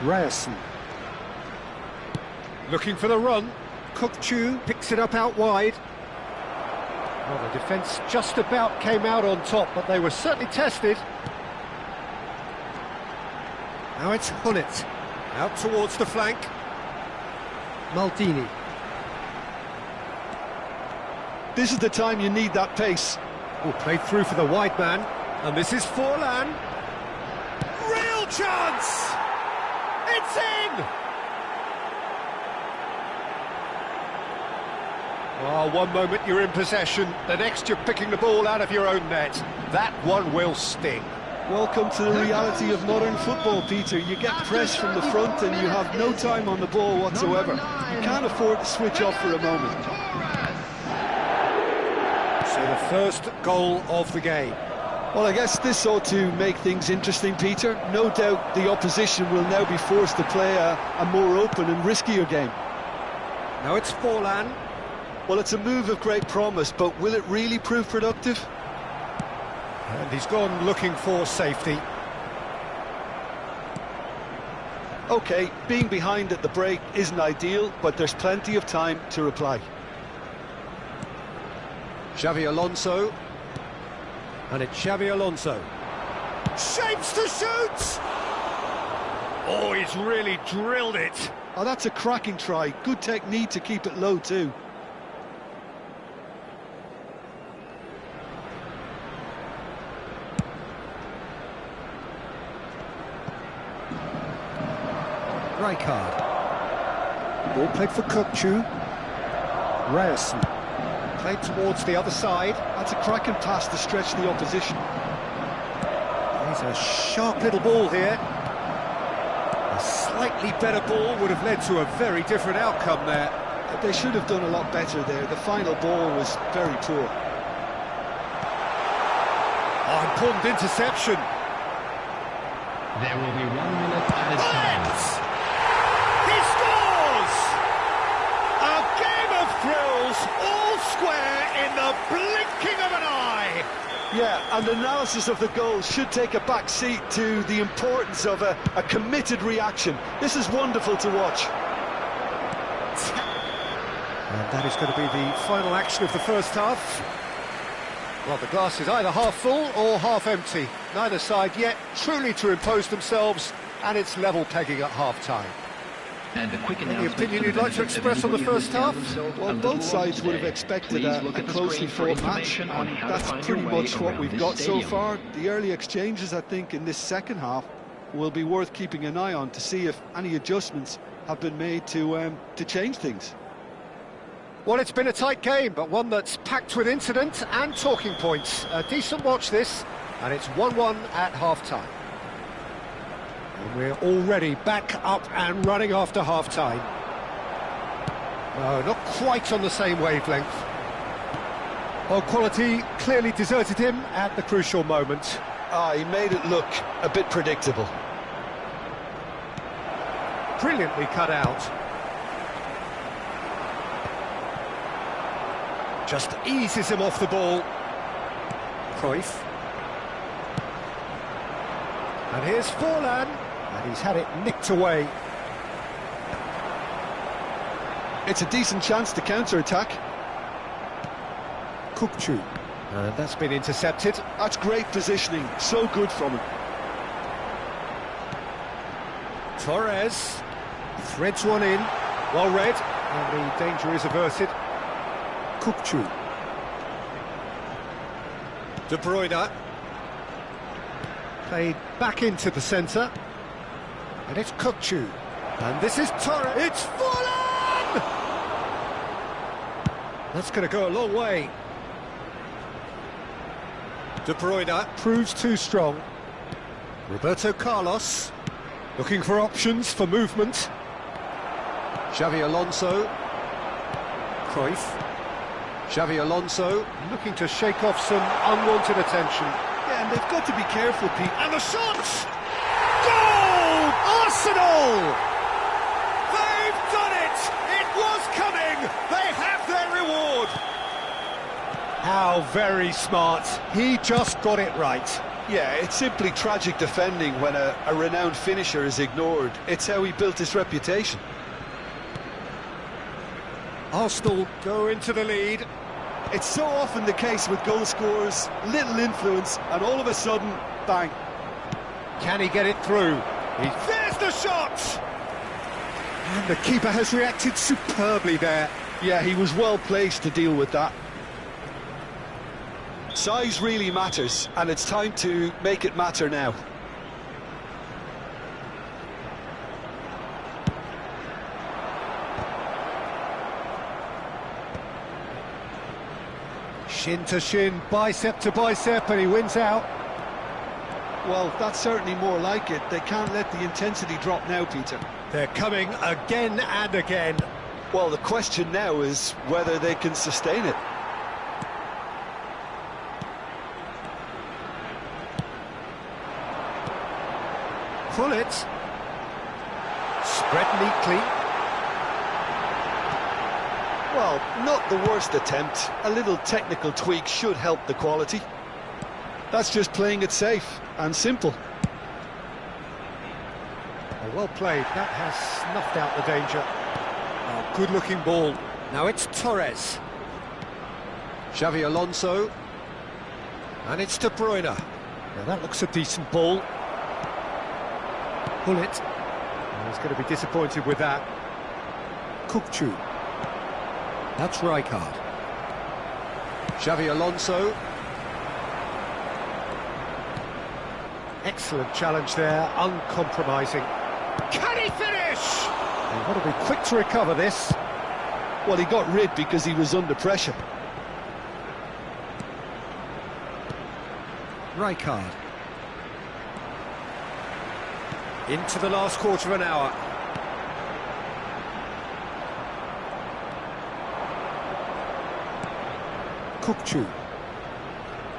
Ryerson. Looking for the run. Kukçu picks it up out wide. Well, the defence just about came out on top, but they were certainly tested. Now it's Hullet. Out towards the flank. Maldini. This is the time you need that pace. Oh, played through for the wide man. And this is Forlan. Real chance! It's in! Oh, one moment you're in possession, the next you're picking the ball out of your own net. That one will sting. Welcome to the reality of modern football, Peter. You get pressed from the front and you have no time on the ball whatsoever. You can't afford to switch off for a moment. So the first goal of the game. Well, I guess this ought to make things interesting, Peter. No doubt the opposition will now be forced to play a more open and riskier game. Now it's Forlan. Well, it's a move of great promise, but will it really prove productive? And he's gone looking for safety. OK, being behind at the break isn't ideal, but there's plenty of time to reply. Xavi Alonso. And it's Xavi Alonso. Shapes to shoot! Oh, he's really drilled it. Oh, that's a cracking try. Good technique to keep it low too. Rijkaard. Ball played for Kukçu. Ryerson. Played towards the other side. That's a cracking pass to stretch the opposition. He's a sharp little ball here. A slightly better ball would have led to a very different outcome there. They should have done a lot better there. The final ball was very poor. Oh, important interception. There will be 1 minute added time. He scores! A game of thrills, all square in the blinking of an eye. Yeah, and analysis of the goal should take a back seat to the importance of a committed reaction. This is wonderful to watch. And that is going to be the final action of the first half. Well, the glass is either half full or half empty. Neither side yet truly to impose themselves, and it's level pegging at half-time. And a quick Any opinion you'd like to express on the first half? Well, both sides would have expected a closely fought match, and that's pretty much what we've got so far. The early exchanges, I think, in this second half will be worth keeping an eye on to see if any adjustments have been made to change things. Well, it's been a tight game, but one that's packed with incident and talking points. A decent watch this, and it's 1-1 at half-time. And we're already back up and running after half-time. No, not quite on the same wavelength. Well, quality clearly deserted him at the crucial moment. He made it look a bit predictable. Brilliantly cut out. Just eases him off the ball. Cruyff. And here's Forlan, and he's had it nicked away. It's a decent chance to counter-attack. Kukçu. And that's been intercepted. That's great positioning, so good from him. Torres threads one in, well read, and the danger is averted. Kukçu. De Bruyne. Played back into the centre. And it's Kukçu. And this is Torres. It's Forlan! That's going to go a long way. De Bruyne proves too strong. Roberto Carlos looking for options for movement. Xavi Alonso. Cruyff. Xavi Alonso looking to shake off some unwanted attention. Yeah, and they've got to be careful, Pete. And the shot! Goal! Arsenal! They've done it! It was coming! They have their reward! How very smart. He just got it right. Yeah, it's simply tragic defending when a renowned finisher is ignored. It's how he built his reputation. Arsenal go into the lead. It's so often the case with goal scorers, little influence, and all of a sudden, bang. Can he get it through? There's the shot! And the keeper has reacted superbly there. Yeah, he was well placed to deal with that. Size really matters, and it's time to make it matter now. Shin to shin, bicep to bicep, and he wins out. Well, that's certainly more like it. They can't let the intensity drop now, Peter. They're coming again and again. Well, the question now is whether they can sustain it. Pull it. Spread neatly. Well, not the worst attempt. A little technical tweak should help the quality. That's just playing it safe and simple. Oh, well played. That has snuffed out the danger. Oh, good-looking ball. Now it's Torres. Xavi Alonso. And it's De Bruyne. Now that looks a decent ball. Pull it. He's going to be disappointed with that. Kukçu. That's Rijkaard. Xavi Alonso. Excellent challenge there, uncompromising. Can he finish? They've got to be quick to recover this. Well, he got rid because he was under pressure. Rijkaard. Into the last quarter of an hour. Kukçu.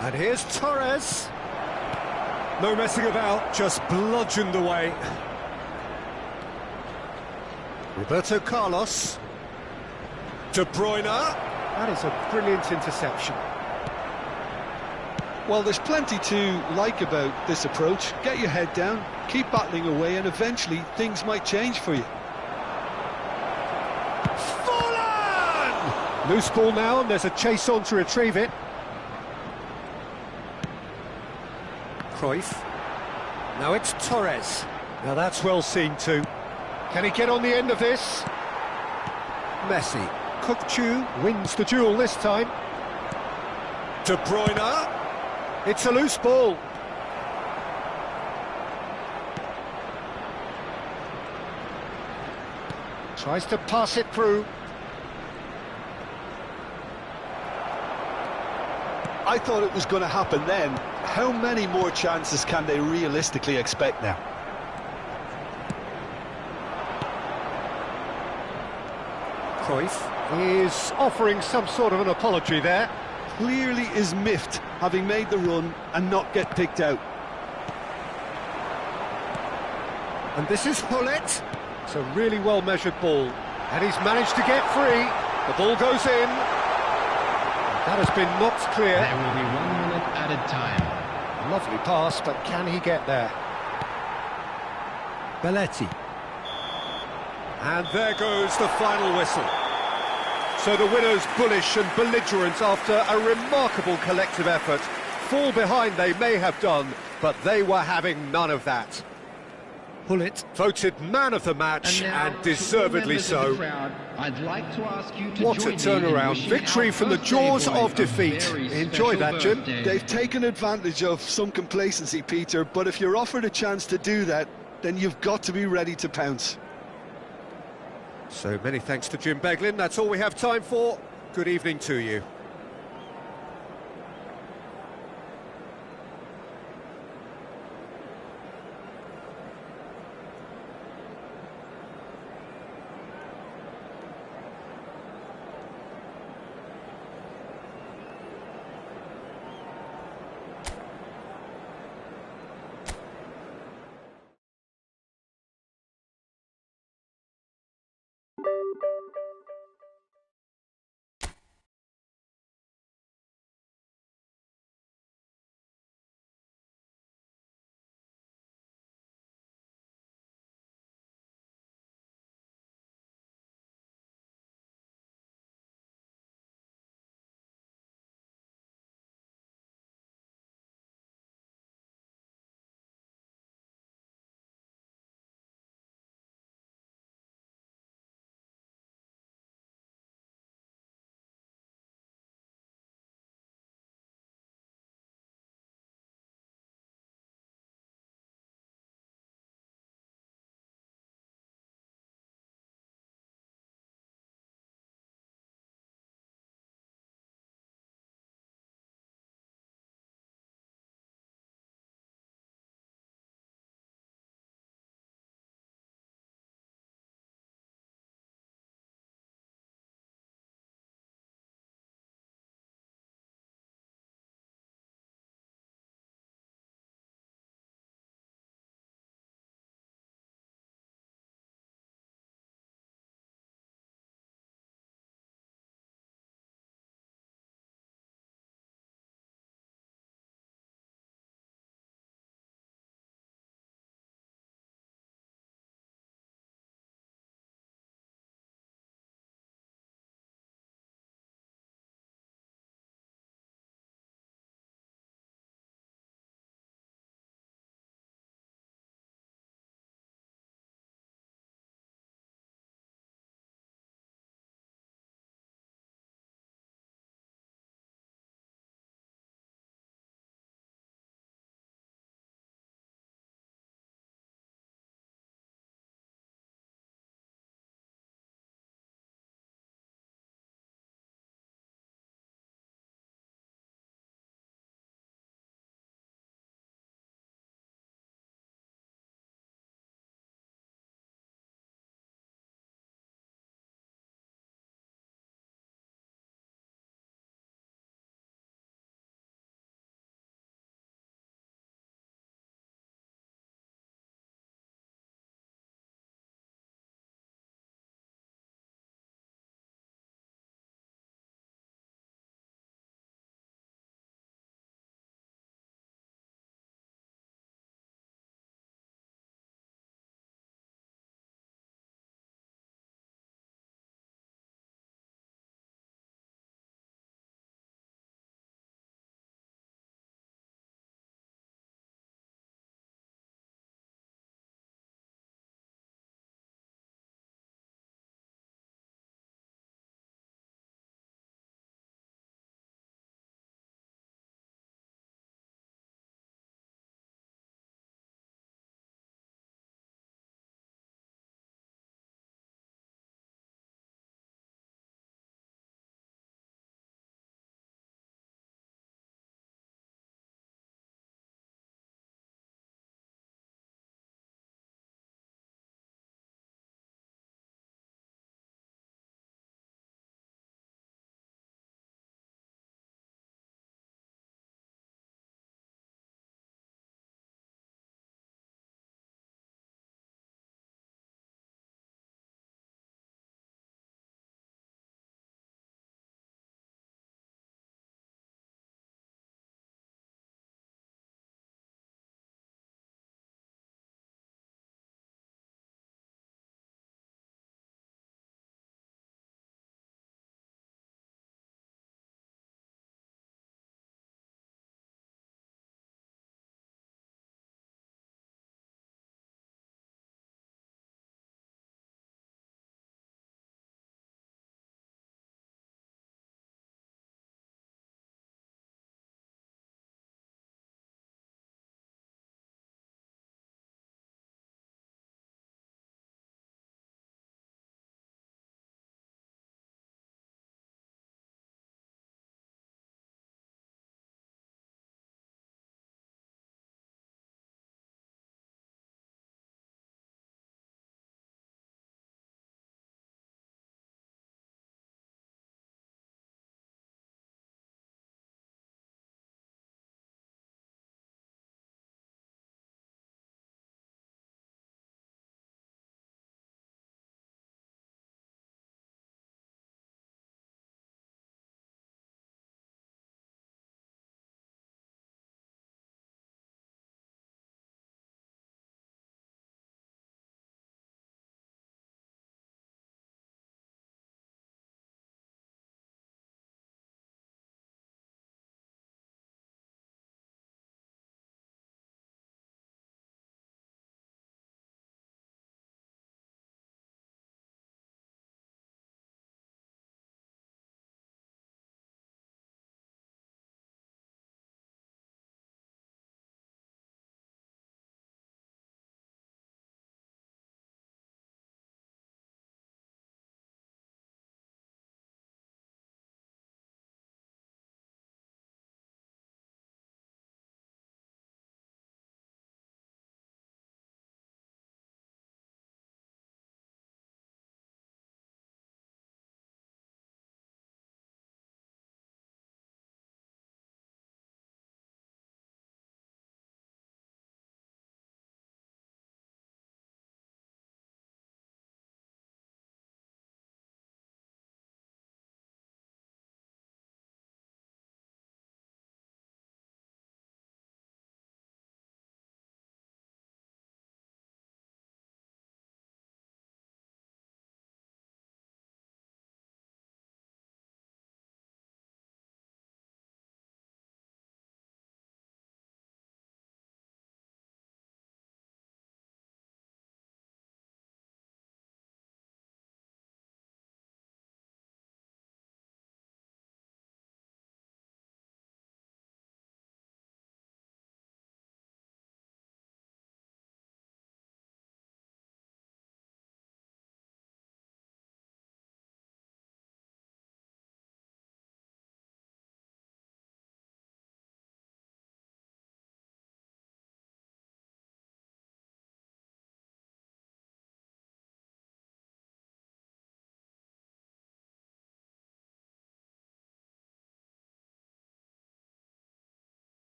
And here's Torres. No messing about, just bludgeoned away. Roberto Carlos. De Bruyne. That is a brilliant interception. Well, there's plenty to like about this approach. Get your head down, keep battling away, and eventually things might change for you. Fallen! Loose ball now, and there's a chase on to retrieve it. Cruyff. Now it's Torres. Now that's well seen too. Can he get on the end of this? Messi. Kukçu wins the duel this time. De Bruyne. It's a loose ball. Tries to pass it through. I thought it was going to happen then. How many more chances can they realistically expect now? Cruyff is offering some sort of an apology there. Clearly is miffed, having made the run and not get picked out. And this is Hullet. It's a really well-measured ball. And he's managed to get free. The ball goes in. That has been knocked clear. There will be 1 minute added time. Lovely pass, but can he get there? Belletti. And there goes the final whistle. So the winners bullish and belligerent after a remarkable collective effort. Fall behind they may have done, but they were having none of that. Hullet voted man of the match and deservedly so. I'd like to ask you to what a turnaround. Victory from the jaws of defeat. Enjoy that, Jim. They've taken advantage of some complacency, Peter, but if you're offered a chance to do that, then you've got to be ready to pounce. So many thanks to Jim Beglin. That's all we have time for. Good evening to you.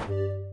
you.